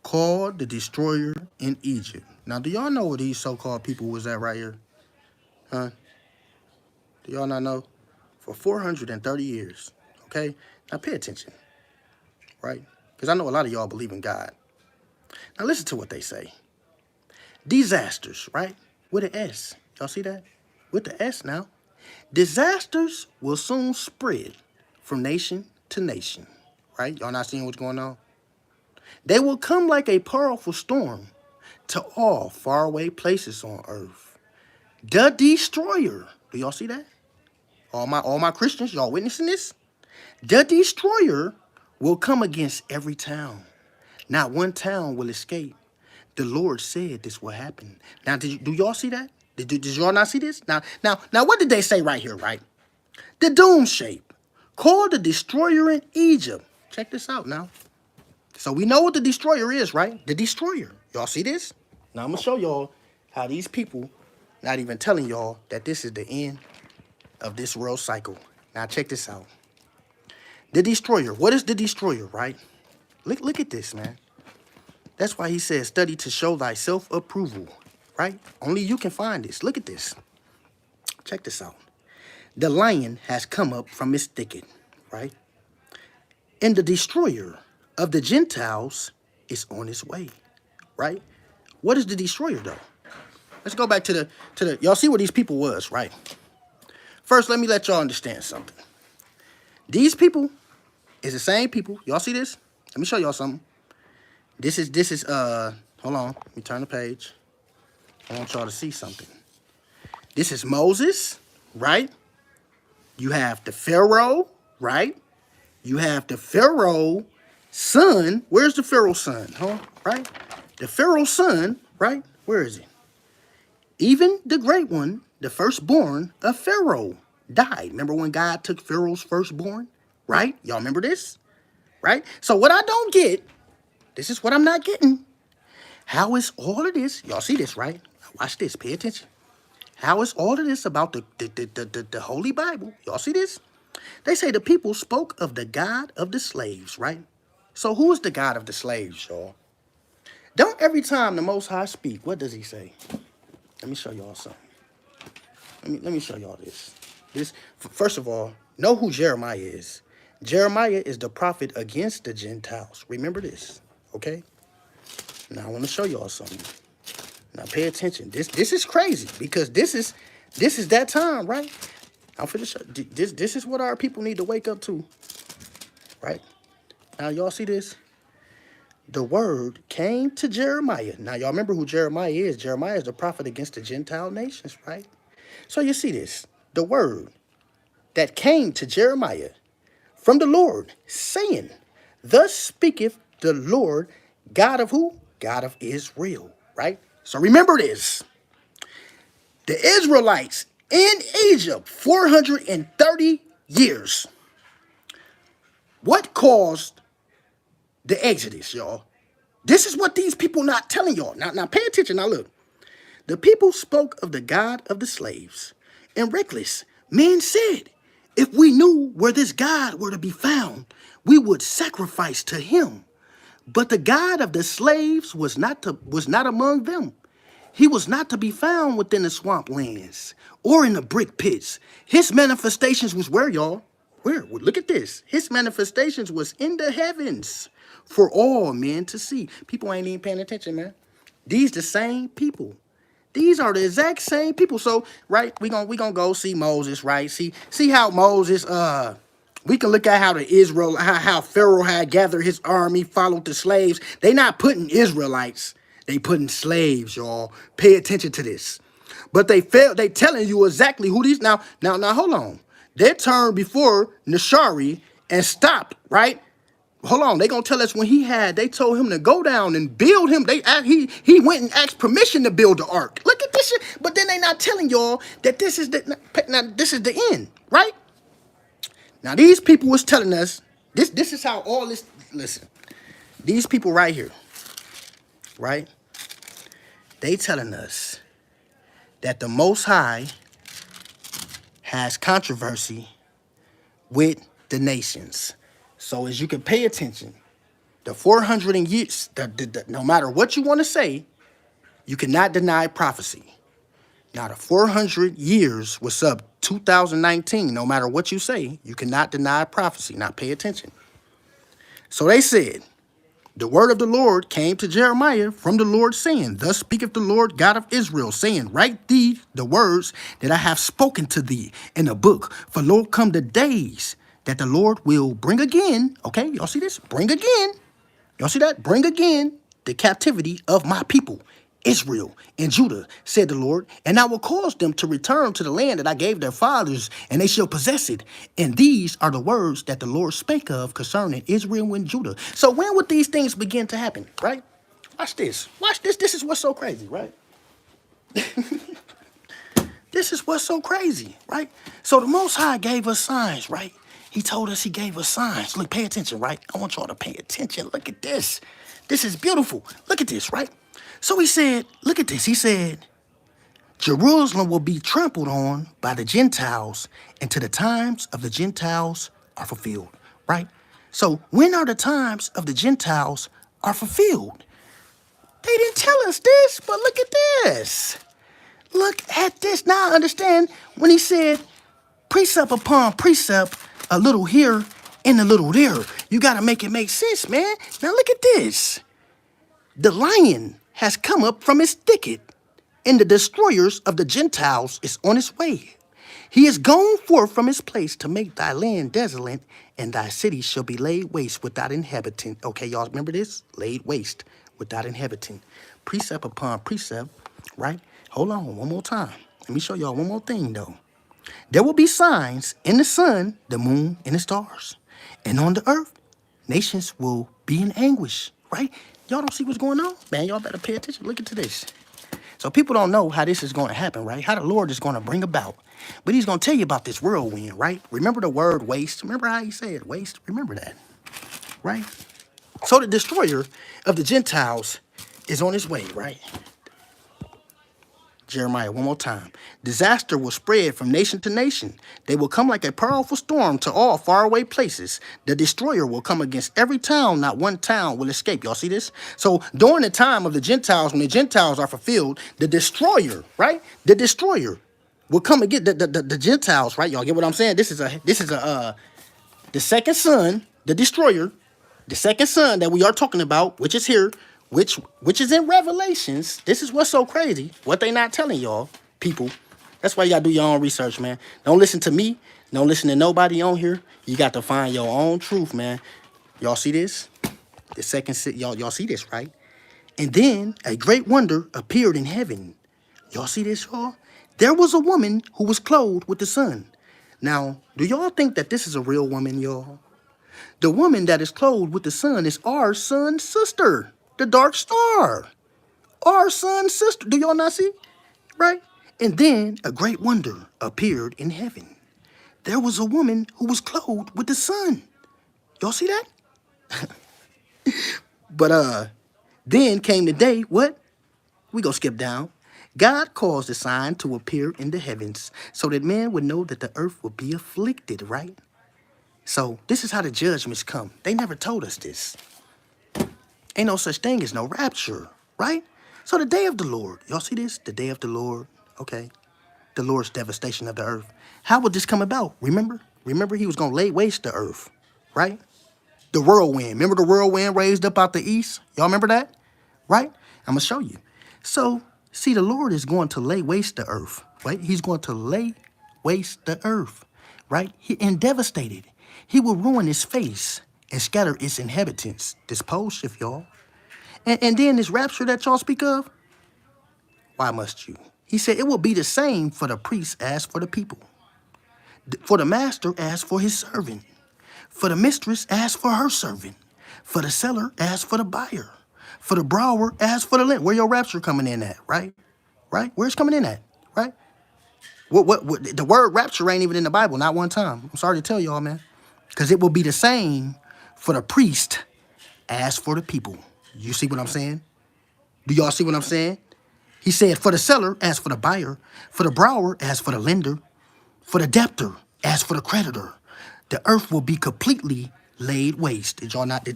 Called the destroyer in Egypt. Now, do y'all know where these so-called people was at right here? Huh? Do y'all not know? For 430 years. Okay? Now, pay attention. Right? Because I know a lot of y'all believe in God. Now, listen to what they say. Disasters, right? With an S. Y'all see that? With the S now. Disasters will soon spread from nation to nation. Right? Y'all not seeing what's going on? They will come like a powerful storm to all faraway places on earth. The destroyer. Do y'all see that? All my Christians, y'all witnessing this? The destroyer will come against every town. Not one town will escape. The Lord said this will happen. Now, do y'all see that? Did y'all not see this? Now, what did they say right here, right? The doom shape. Called the destroyer in Egypt. Check this out now. So we know what the destroyer is, right? The destroyer. Y'all see this? Now I'm going to show y'all how these people not even telling y'all that this is the end of this world cycle. Now check this out. The destroyer. What is the destroyer, right? Look at this, man. That's why he says, study to show thyself approval, right? Only you can find this. Look at this. Check this out. The lion has come up from his thicket, right? And the destroyer of the Gentiles is on his way, right? What is the destroyer, though? Let's go back to the y'all see where these people was, right? First, let me let y'all understand something. These people is the same people. Y'all see this? Let me show y'all something. This is hold on. Let me turn the page. I want y'all to see something. This is Moses, right? You have the Pharaoh, right? You have the Pharaoh son. Where's the Pharaoh son? Huh? Right? The Pharaoh son, right? Where is he? Even the great one, the firstborn of Pharaoh, died. Remember when God took Pharaoh's firstborn? Right? Y'all remember this? Right? So what I don't get, this is what I'm not getting. How is all of this? Y'all see this, right? Watch this. Pay attention. How is all of this about the Holy Bible? Y'all see this? They say the people spoke of the God of the slaves, right? So who is the God of the slaves, y'all? Don't every time the Most High speak, what does he say? Let me show y'all something. Let me show y'all this. First of all, know who Jeremiah is. Jeremiah is the prophet against the Gentiles. Remember this, okay? Now I want to show y'all something. Now pay attention. This is crazy because this is that time, right? I'm finna show this is what our people need to wake up to, right? Now y'all see this? the word came to Jeremiah. Now, y'all remember who Jeremiah is. Jeremiah is the prophet against the Gentile nations, right? So you see this. The word that came to Jeremiah from the Lord, saying, thus speaketh the Lord, God of who? God of Israel, right? So remember this. The Israelites in Egypt, 430 years. What caused the Exodus, y'all? This is what these people not telling y'all. Now pay attention. Now look. The people spoke of the God of the slaves. And reckless men said, if we knew where this God were to be found, we would sacrifice to him. But the God of the slaves was not among them. He was not to be found within the swamplands or in the brick pits. His manifestations was where, y'all? Where? Well, look at this. His manifestations was in the heavens for all men to see. People ain't even paying attention, man. These the same people. These are the exact same people. So, right, we gonna go see Moses, right? See how Moses, we can look at how the Israel, how Pharaoh had gathered his army, followed the slaves. They not putting Israelites, they putting slaves, y'all. Pay attention to this. But they telling you exactly who these now, hold on. They turned before Nashari and stopped, right? Hold on, they gonna tell us when they told him to go down and build him. He went and asked permission to build the ark. Look at this shit. But then they not telling y'all that this is the end, right? Now these people was telling us this is how all this. Listen, these people right here, right? They telling us that the Most High has controversy with the nations. So as you can pay attention, the 400 years, no matter what you want to say, you cannot deny prophecy. Now the 400 years was up 2019. No matter what you say, you cannot deny prophecy. Now pay attention. So they said, the word of the Lord came to Jeremiah from the Lord, saying, thus speaketh the Lord God of Israel, saying, write thee the words that I have spoken to thee in a book. For lo, come the days that the Lord will bring again. Okay, y'all see this? Bring again. Y'all see that? Bring again the captivity of my people, Israel and Judah, said the Lord, and I will cause them to return to the land that I gave their fathers, and they shall possess it. And these are the words that the Lord spake of concerning Israel and Judah. So when would these things begin to happen, right? Watch this. Watch this. This is what's so crazy, right? This is what's so crazy, right? So the Most High gave us signs, right? He told us he gave us signs. Look, pay attention, right? I want y'all to pay attention. Look at this. This is beautiful. Look at this, right? So he said, look at this. He said, Jerusalem will be trampled on by the Gentiles until the times of the Gentiles are fulfilled, right? So when are the times of the Gentiles are fulfilled? They didn't tell us this, but look at this. Look at this. Now I understand when he said precept upon precept, a little here and a little there. You got to make it make sense, man. Now look at this. The lion has come up from his thicket, and the destroyers of the Gentiles is on his way. He is gone forth from his place to make thy land desolate, and thy cities shall be laid waste without inhabitant. Okay, y'all remember this? Laid waste without inhabitant. Precept upon precept, right? Hold on, one more time. Let me show y'all one more thing, though. There will be signs in the sun, the moon, and the stars. And on the earth, nations will be in anguish, right? Y'all don't see what's going on? Man, y'all better pay attention. Look into this. So people don't know how this is going to happen, right? How the Lord is going to bring about. But he's going to tell you about this whirlwind, right? Remember the word waste? Remember how he said waste? Remember that, right? So the destroyer of the Gentiles is on his way, right? Jeremiah, one more time. Disaster will spread from nation to nation. They will come like a powerful storm to all faraway places. The destroyer will come against every town. Not one town will escape. Y'all see this? So during the time of the Gentiles, when the Gentiles are fulfilled, the destroyer, right? The destroyer will come and get the Gentiles, right? Y'all get what I'm saying? This is the second son, the destroyer, the second son that we are talking about, which is here, which is in Revelations. This is what's so crazy. What they not telling y'all, people. That's why you gotta do your own research, man. Don't listen to me. Don't listen to nobody on here. You got to find your own truth, man. Y'all see this? The second, y'all see this, right? And then a great wonder appeared in heaven. Y'all see this, y'all? There was a woman who was clothed with the sun. Now, do y'all think that this is a real woman, y'all? The woman that is clothed with the sun is our sun's sister, the dark star. Our sun's sister. Do y'all not see? Right? And then a great wonder appeared in heaven. There was a woman who was clothed with the sun. Y'all see that? But then came the day, what? We gonna skip down. God caused a sign to appear in the heavens so that men would know that the earth would be afflicted, right? So this is how the judgments come. They never told us this. Ain't no such thing as no rapture, right? So the day of the Lord, y'all see this? The day of the Lord, okay? The Lord's devastation of the earth. How would this come about? Remember he was gonna lay waste the earth, right? The whirlwind. Remember the whirlwind raised up out the east? Y'all remember that? Right? I'm gonna show you. So, see, the Lord is going to lay waste the earth, right? He's going to lay waste the earth, right? And devastate it. He will ruin its face and scatter its inhabitants. This pole shift, y'all. And then this rapture that y'all speak of, why must you? He said it will be the same for the priest as for the people, for the master as for his servant, for the mistress as for her servant, for the seller as for the buyer, for the borrower as for the lender. Where your rapture coming in at, right? Right? Where's it's coming in at, right? What the word rapture ain't even in the Bible, not one time. I'm sorry to tell y'all, man. Because it will be the same for the priest as for the people. You see what I'm saying? Do y'all see what I'm saying? He said, for the seller as for the buyer, for the borrower as for the lender, for the debtor as for the creditor. The earth will be completely laid waste. Did y'all not,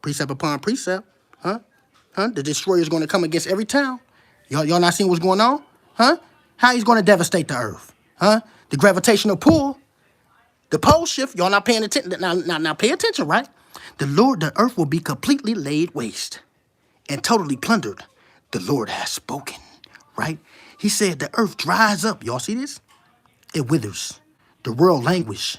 precept upon precept, huh? The destroyer is going to come against every town. Y'all not seeing what's going on? Huh? How he's going to devastate the earth? Huh? The gravitational pull, the pole shift, y'all not paying attention. Now pay attention, right? The earth will be completely laid waste and totally plundered. The Lord has spoken, right? He said the earth dries up. Y'all see this? It withers. The world languish,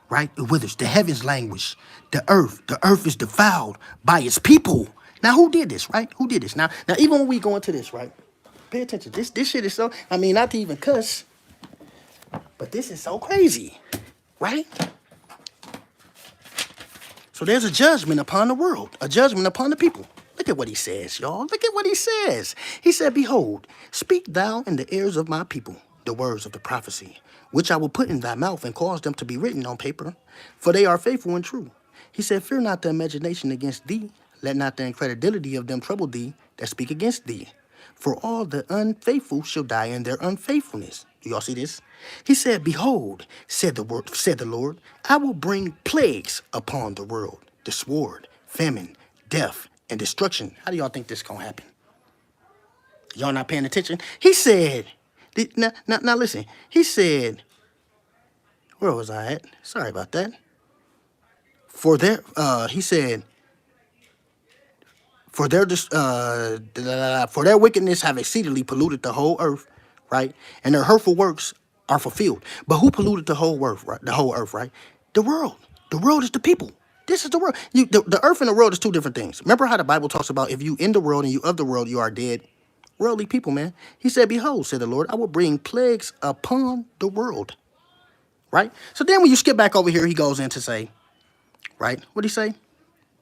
right? It withers. The heavens languish. The earth is defiled by its people. Now, who did this, right? Who did this? Now, even when we go into this, right? Pay attention. This shit is so, not to even cuss, but this is so crazy, right? So there's a judgment upon the world, a judgment upon the people. Look at what he says, y'all. Look at what he says. He said, behold, speak thou in the ears of my people the words of the prophecy, which I will put in thy mouth and cause them to be written on paper, for they are faithful and true. He said, fear not the imagination against thee. Let not the incredulity of them trouble thee that speak against thee. For all the unfaithful shall die in their unfaithfulness. Do y'all see this? He said, behold, said the Lord, I will bring plagues upon the world, the sword, famine, death, and destruction. How do y'all think this gonna happen? Y'all not paying attention? He said, now listen. He said, where was I at? Sorry about that. He said, for their wickedness have exceedingly polluted the whole earth, right? And their hurtful works are fulfilled. But who polluted the whole earth, right? The whole earth, right? The world. The world is the people. This is the world. The earth and the world is two different things. Remember how the Bible talks about if you in the world and you of the world, you are dead? Worldly people, man. He said, behold, said the Lord, I will bring plagues upon the world. Right? So then when you skip back over here, he goes in to say, right? What did he say?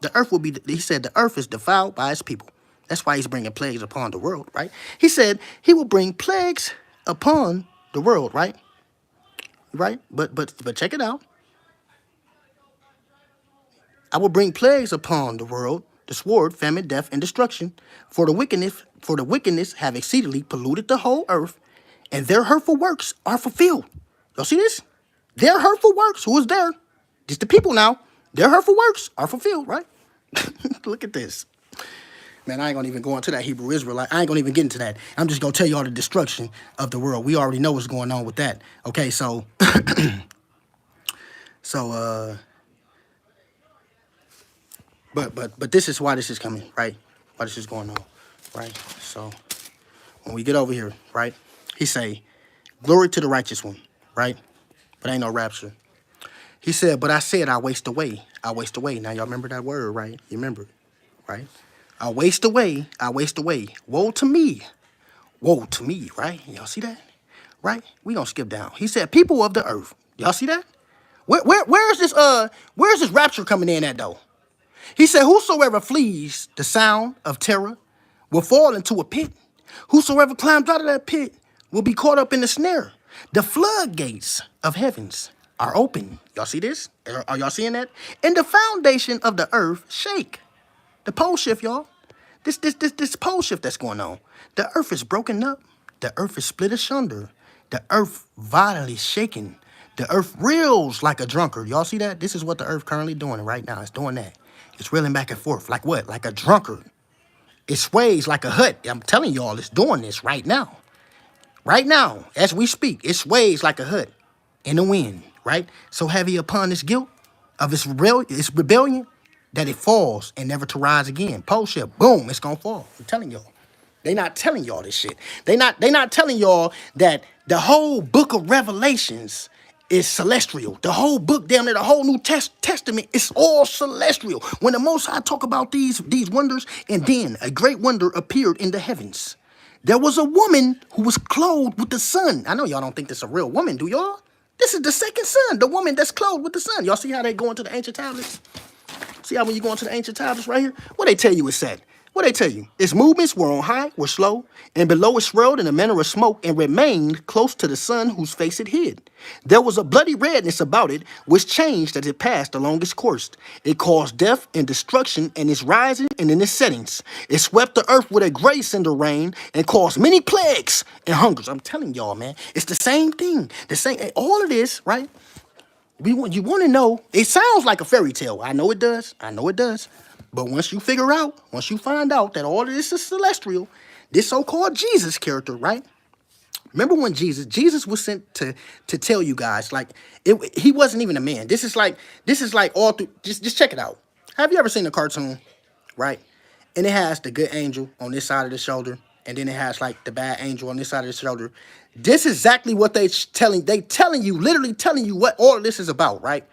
The earth will be, he said, the earth is defiled by its people. That's why he's bringing plagues upon the world, right? He said he will bring plagues upon the world, right? Right? But check it out. I will bring plagues upon the world, the sword, famine, death, and destruction. For the wickedness have exceedingly polluted the whole earth, and their hurtful works are fulfilled. Y'all see this? Their hurtful works, who is there? Just the people now. Their hurtful works are fulfilled, right? Look at this. Man, I ain't gonna even go into that Hebrew Israelite. I ain't gonna even get into that. I'm just gonna tell you all the destruction of the world. We already know what's going on with that. Okay, so but this is why this is coming, right? Why this is going on, right? So when we get over here, right, he say, glory to the righteous one, right? But ain't no rapture. He said, but I said I waste away. I waste away. Now y'all remember that word, right? You remember it, right? I waste away. I waste away. Woe to me. Woe to me, right? Y'all see that? Right? We gonna skip down. He said, people of the earth. Y'all see that? Where's this rapture coming in at though? He said, whosoever flees the sound of terror will fall into a pit. Whosoever climbs out of that pit will be caught up in the snare. The floodgates of heavens are open. Y'all see this? Are y'all seeing that? And the foundation of the earth shake. The pole shift, y'all. This pole shift that's going on. The earth is broken up. The earth is split asunder. The earth violently shaken. The earth reels like a drunkard. Y'all see that? This is what the earth currently doing right now. It's doing that. It's reeling back and forth. Like what? Like a drunkard. It sways like a hut. I'm telling y'all, it's doing this right now. Right now, as we speak, it sways like a hut in the wind, right? So heavy upon its guilt of its rebellion that it falls and never to rise again. Pole shift, boom, it's gonna fall. I'm telling y'all. They not telling y'all this shit. They not telling y'all that the whole book of Revelations is celestial. The whole book down there, the whole New Testament is all celestial. When the Most High talk about these wonders, and then a great wonder appeared in the heavens. There was a woman who was clothed with the sun. I know y'all don't think this is a real woman, do y'all? This is the second sun, the woman that's clothed with the sun. Y'all see how they go into the ancient tablets? See how when you go into the ancient tablets right here? What they tell you is said. What they tell you? Its movements were on high, were slow, and below it swirled in a manner of smoke and remained close to the sun whose face it hid. There was a bloody redness about it, which changed as it passed along its course. It caused death and destruction in its rising and in its settings. It swept the earth with a great cinder rain and caused many plagues and hungers. I'm telling y'all, man, it's the same thing. The same, all of this, right? You want to know, it sounds like a fairy tale. I know it does. I know it does. But once you find out that all of this is celestial, this so-called Jesus character, right? Remember when Jesus was sent to tell you guys, like, he wasn't even a man. This is like all through, just check it out. Have you ever seen a cartoon, right? And it has the good angel on this side of the shoulder, and then it has like the bad angel on this side of the shoulder. This is exactly what they telling you, literally telling you what all of this is about, right?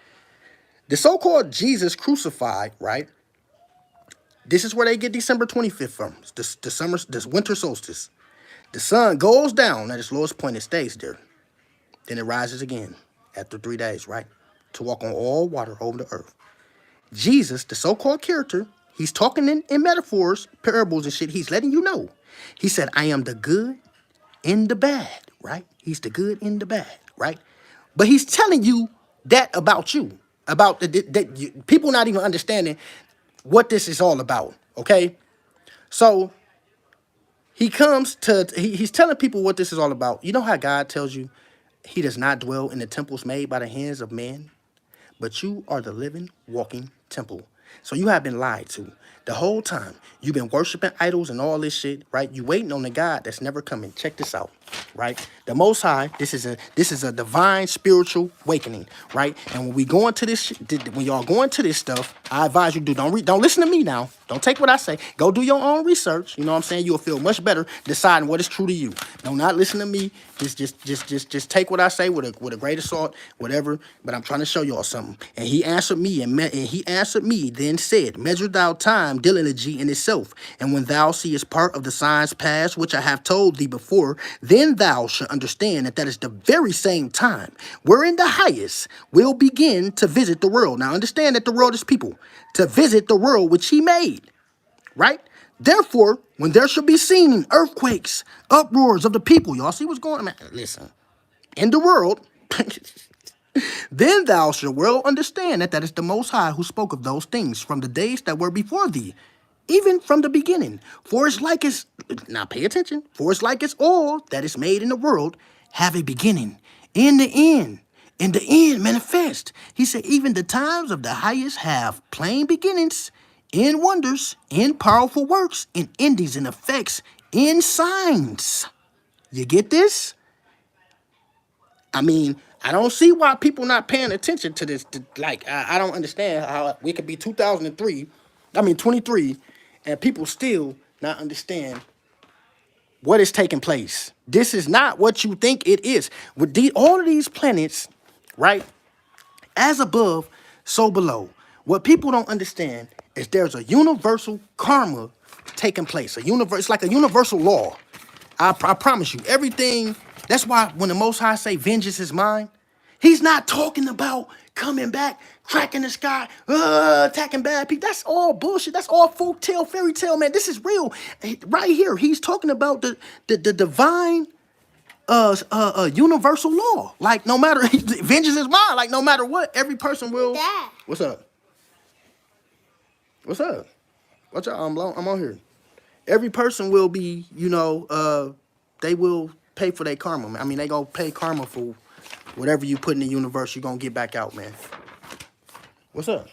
The so-called Jesus crucified, right? This is where they get December 25th from. This winter solstice. The sun goes down at its lowest point. It stays there. Then it rises again after 3 days, right? To walk on all water over the earth. Jesus, the so-called character, he's talking in metaphors, parables and shit. He's letting you know. He said, I am the good and the bad, right? He's the good and the bad, right? But he's telling you that about you. About that people not even understanding what this is all about, okay? So he's telling people what this is all about. You know how God tells you he does not dwell in the temples made by the hands of man, but you are the living, walking temple. So you have been lied to the whole time. You've been worshiping idols and all this shit, right? You waiting on the God that's never coming. Check this out, right? The Most High, this is a divine spiritual awakening, right? And when we go into this, when y'all go into this stuff, I advise you don't listen to me now. Don't take what I say. Go do your own research. You know what I'm saying? You'll feel much better deciding what is true to you. Do not listen to me. Just take what I say with a grain of salt, whatever. But I'm trying to show y'all something. And he answered me, and he answered me, then said, measure thou time diligently in itself. And when thou seest part of the signs past, which I have told thee before, then thou shalt understand that is the very same time wherein the highest will begin to visit the world. Now understand that the world is people. To visit the world which he made. Right? Therefore, when there shall be seen earthquakes, uproars of the people, y'all see what's going on? Listen, in the world, then thou shalt well understand that is the Most High who spoke of those things from the days that were before thee, even from the beginning. For it's like as, now pay attention, for it's like as all that is made in the world have a beginning, in the end manifest. He said, even the times of the highest have plain beginnings, in wonders, in powerful works, in endings and effects, in signs. You get this? I mean, I don't see why people not paying attention to this. I don't understand how we could be 23, and people still not understand what is taking place. This is not what you think it is. With all of these planets, right? As above, so below. What people don't understand is there's a universal karma taking place. It's like a universal law. I promise you, everything. That's why when the Most High say vengeance is mine, he's not talking about coming back, cracking the sky, attacking bad people. That's all bullshit. That's all folk tale, fairy tale, man. This is real. Right here, he's talking about the divine universal law. Like no matter vengeance is mine. Like no matter what, every person will. Dad. What's up? What's up? Watch out, I'm on here. Every person will be, they will pay for their karma, man. I mean, they gonna pay karma for whatever you put in the universe, you're gonna get back out, man. What's up?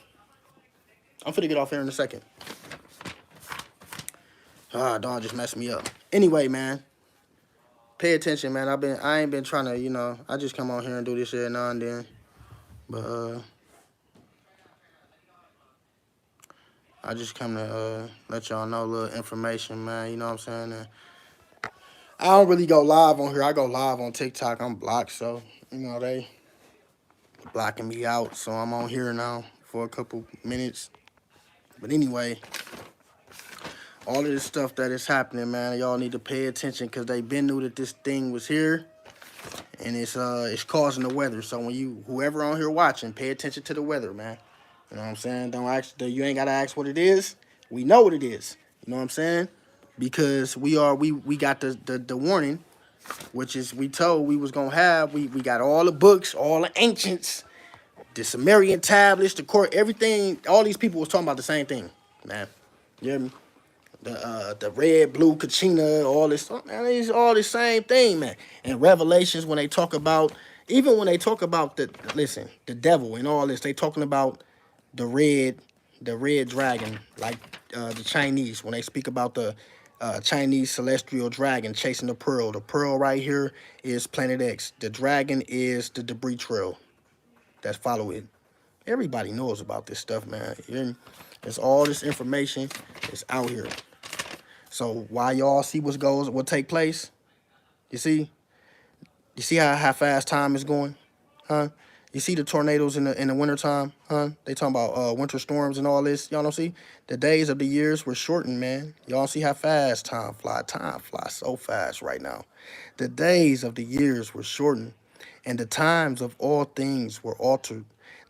I'm finna get off here in a second. Dawn just messed me up. Anyway, man, pay attention, man. I ain't been trying to, I just come on here and do this shit now and then. But, I just come to let y'all know a little information, man. You know what I'm saying? And I don't really go live on here. I go live on TikTok. I'm blocked, so, they blocking me out. So I'm on here now for a couple minutes. But anyway, all of this stuff that is happening, man, y'all need to pay attention because they been knew that this thing was here. And it's causing the weather. So when whoever on here watching, pay attention to the weather, man. You know what I'm saying? Don't ask. You ain't gotta ask what it is. We know what it is. You know what I'm saying? Because we got the warning, which is we told we was gonna have. We got all the books, all the ancients, the Sumerian tablets, the court, everything. All these people was talking about the same thing, man. You hear me? The red, blue, Kachina, all this, man, it's all the same thing, man. And Revelations, when they talk about, even when they talk about the devil and all this, they talking about the red dragon, like the Chinese, when they speak about the Chinese celestial dragon chasing the pearl. The pearl right here is Planet X. The dragon is the debris trail. That's follow it. Everybody knows about this stuff, man. It's all this information is out here. So while y'all see what take place, you see how fast time is going, huh? You see the tornadoes in the wintertime, huh? They talking about winter storms and all this. Y'all don't see? The days of the years were shortened, man. Y'all see how fast time fly. Time flies so fast right now. The days of the years were shortened, and the times of all things were altered.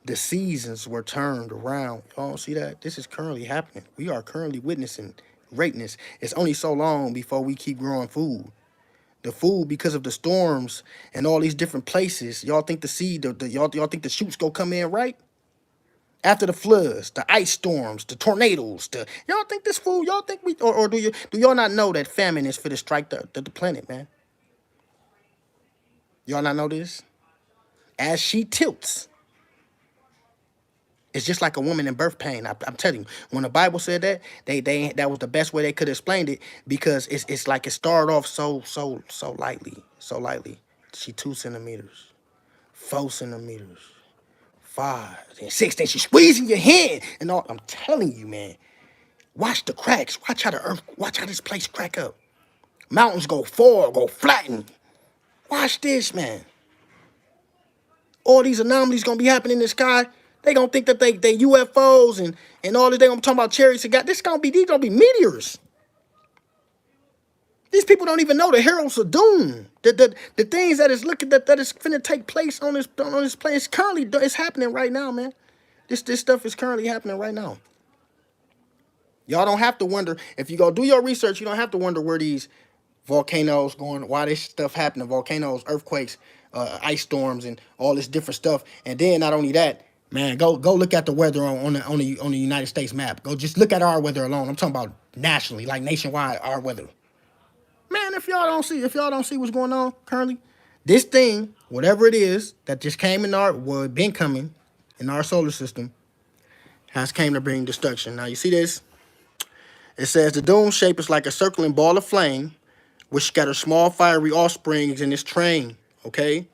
The seasons were turned around. Y'all don't see that? This is currently happening. We are currently witnessing greatness. It's only so long before we keep growing food. The food, because of the storms and all these different places, y'all think the seed, y'all think the shoots go come in right? After the floods, the ice storms, the tornadoes, y'all think this food, y'all think or do y'all not know that famine is for to strike the planet, man? Y'all not know this? As she tilts, it's just like a woman in birth pain. I'm telling you, when the Bible said that, that was the best way they could explain it, because it's like it started off so lightly. She 2 centimeters, 4 centimeters, 5, and 6. Then she's squeezing your hand and all. I'm telling you, man. Watch the cracks. Watch how this place crack up. Mountains go fall, go flatten. Watch this, man. All these anomalies gonna be happening in the sky. They gonna think that they UFOs and all this. They gonna talk about chariots and God. These gonna be meteors. These people don't even know the heralds of doom. The things that is that is finna take place on this place currently. It's happening right now, man. This stuff is currently happening right now. Y'all don't have to wonder. If you go do your research, you don't have to wonder where these volcanoes going, why this stuff happening, volcanoes, earthquakes, ice storms, and all this different stuff. And then not only that, man, go look at the weather on the United States map. Go just look at our weather alone. I'm talking about nationally, like nationwide, our weather. Man, if y'all don't see what's going on currently, this thing, whatever it is that just came been coming in our solar system, has came to bring destruction. Now you see this? It says the doom shape is like a circling ball of flame, which scatters small fiery offsprings in its train. Okay,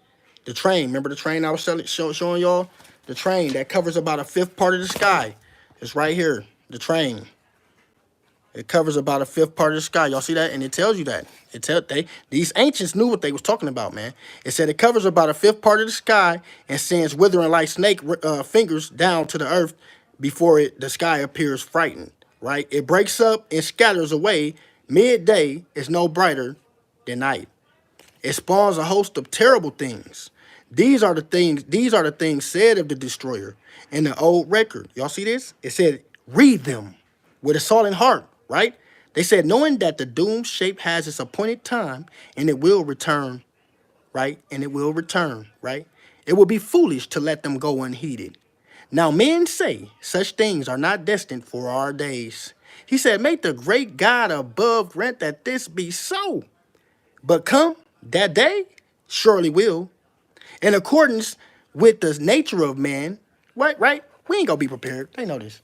the train. Remember the train I was showing y'all? The train that covers about 1/5 part of the sky. It's right here. The train. It covers about a fifth part of the sky. Y'all see that? And it tells you that. These ancients knew what they was talking about, man. It said it covers about a fifth part of the sky and sends withering like snake fingers down to the earth before the sky appears frightened, right? It breaks up and scatters away. Midday is no brighter than night. It spawns a host of terrible things. These are the things said of the destroyer in the old record. Y'all see this? It said, read them with a solid heart, right? They said, knowing that the doomed shape has its appointed time and it will return, right? And it will return, right? It will be foolish to let them go unheeded. Now men say such things are not destined for our days. He said, make the great God above grant that this be so. But come that day, surely will. In accordance with the nature of man, right? We ain't gonna be prepared. They know this.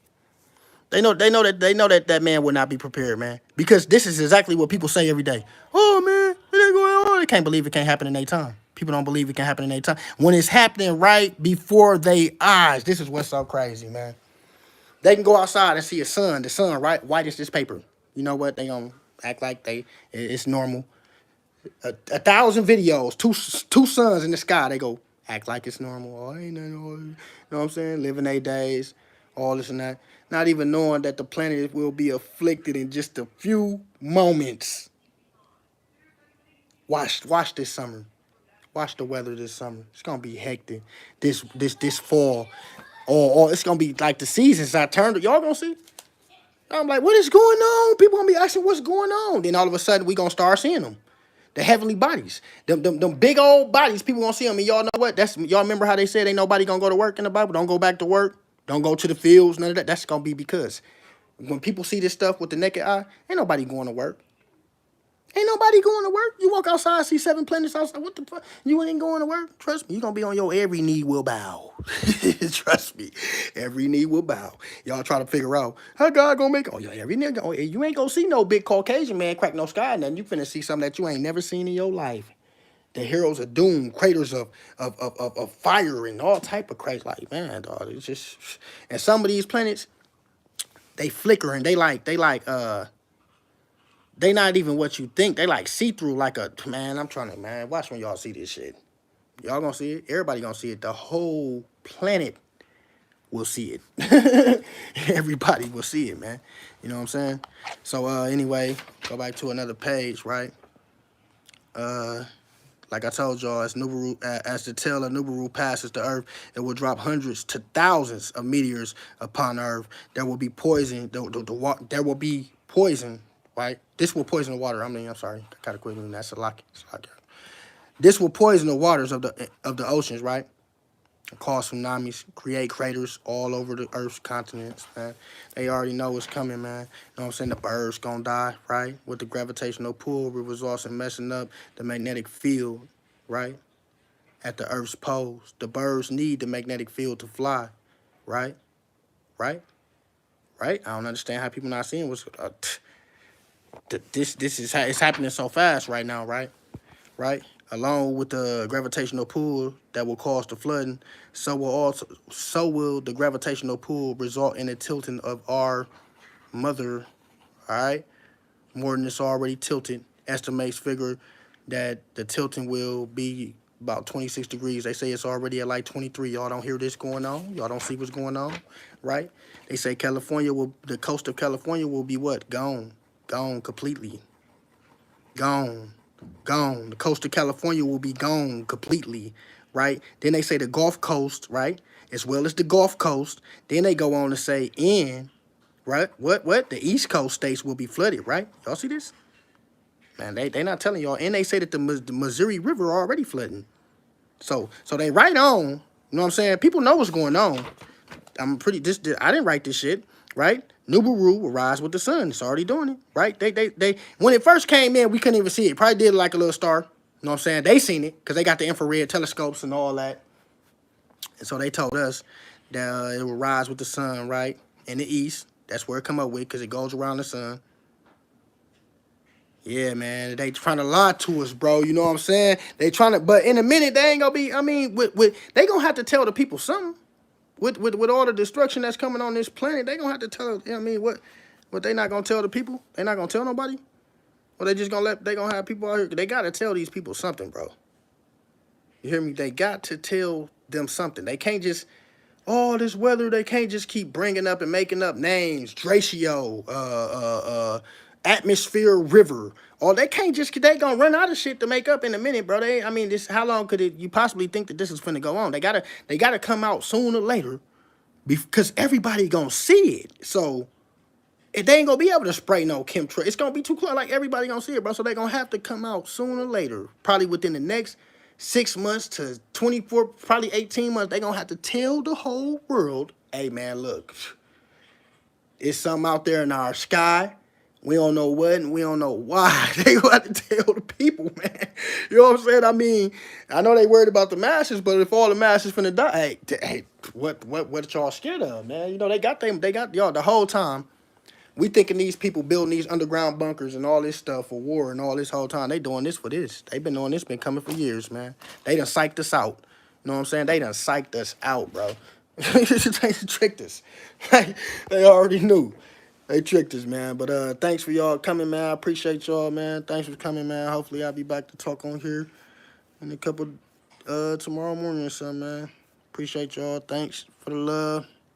They know that man will not be prepared, man. Because this is exactly what people say every day. Oh man, it ain't going on. They can't believe it can't happen in their time. People don't believe it can happen in their time. When it's happening right before their eyes. This is what's so crazy, man. They can go outside and see the sun, right? White as this paper. You know what? They gonna act like it's normal. 1,000 videos, two suns in the sky. They go act like it's normal. Oh, ain't nothing. You know what I'm saying? Living their days, all this and that. Not even knowing that the planet will be afflicted in just a few moments. Watch this summer. Watch the weather this summer. It's gonna be hectic. This fall, or it's gonna be like the seasons I turned. Y'all gonna see? I'm like, what is going on? People gonna be asking what's going on. Then all of a sudden we gonna start seeing them. The heavenly bodies, them big old bodies, people gonna see them. And y'all know what? Y'all remember how they said ain't nobody gonna go to work in the Bible? Don't go back to work. Don't go to the fields. None of that. That's gonna be because when people see this stuff with the naked eye, ain't nobody going to work. Ain't nobody going to work. You walk outside, see 7 planets outside. What the fuck? You ain't going to work. Trust me, you gonna be on your every knee will bow. Trust me, every knee will bow. Y'all try to figure out how God gonna make it. Oh yeah, every knee. Oh, you ain't gonna see no big Caucasian man crack no sky. Nothing. You finna see something that you ain't never seen in your life. The heroes of doom, craters of fire, and all type of crazy. Like man, dog. It's just, and some of these planets, they flicker and they not even what you think. They like see-through like a, man, I'm trying to, man, watch when y'all see this shit. Y'all gonna see it. Everybody gonna see it. The whole planet will see it. Everybody will see it, man. You know what I'm saying? So, anyway, go back to another page, right? Like I told y'all, as the tail of Nibiru passes the Earth, it will drop hundreds to thousands of meteors upon Earth. There will be poison. There will be poison. Right? This will poison the water. I'm sorry. I gotta quit doing that. It's a lock. This will poison the waters of the oceans, right? Cause tsunamis, create craters all over the Earth's continents, man. They already know what's coming, man. You know what I'm saying? The birds gonna die, right? With the gravitational pull, it results in messing up the magnetic field, right? At the Earth's poles. The birds need the magnetic field to fly, right? Right? I don't understand how people not seeing what's... This is it's happening so fast right now, right? Along with the gravitational pull that will cause the flooding, so will the gravitational pull result in a tilting of our mother, all right? More than it's already tilted. Estimates figure that the tilting will be about 26 degrees. They say it's already at like 23. Y'all don't hear this going on. Y'all don't see what's going on, right? They say the coast of California will be what? Gone completely. Gone. The coast of California will be gone completely, right? Then they say the Gulf Coast, right? As well as the Gulf Coast. Then they go on to say right? What? The East Coast states will be flooded, right? Y'all see this? Man, they not telling y'all. And they say that the Missouri River already flooding. So they right on. You know what I'm saying? People know what's going on. I didn't write this shit, right? Nibiru will rise with the sun. It's already doing it, right? They when it first came in, we couldn't even see it. Probably did like a little star. You know what I'm saying? They seen it because they got the infrared telescopes and all that. And so they told us that it will rise with the sun, right? In the east. That's where it come up with because it goes around the sun. Yeah, man. They trying to lie to us, bro. You know what I'm saying? They trying to, but in a minute, they ain't gonna be, they gonna have to tell the people something. With all the destruction that's coming on this planet, they gonna have to tell, What, they not gonna tell the people? They not gonna tell nobody? Or they just they gonna have people out here? They gotta tell these people something, bro. You hear me? They got to tell them something. They can't just, oh, this weather, they can't just keep bringing up and making up names. Dracio, atmosphere river. Or they can't just, they gonna run out of shit to make up in a minute, bro. I mean, this, how long could you possibly think that this is finna go on? They gotta come out sooner or later because everybody gonna see it. So if they ain't gonna be able to spray no chemtrail, it's gonna be too close. Like, everybody gonna see it, bro. So they gonna have to come out sooner or later, probably within the next 6 months to 24, probably 18 months. They gonna have to tell the whole world, hey man, look, it's something out there in our sky. We don't know what and we don't know why. They gonna have to tell the people, man. You know what I'm saying? I mean, I know they worried about the masses, but if all the masses finna die, hey, what y'all scared of, man? You know, they got y'all the whole time. We thinking these people building these underground bunkers and all this stuff for war and all this whole time. They doing this for this. They been doing this, been coming for years, man. They done psyched us out. You know what I'm saying? They done psyched us out, bro. They tricked us. They already knew. They tricked us, man. But thanks for y'all coming, man. I appreciate y'all, man. Thanks for coming, man. Hopefully I'll be back to talk on here in a couple tomorrow morning or something, man. Appreciate y'all. Thanks for the love.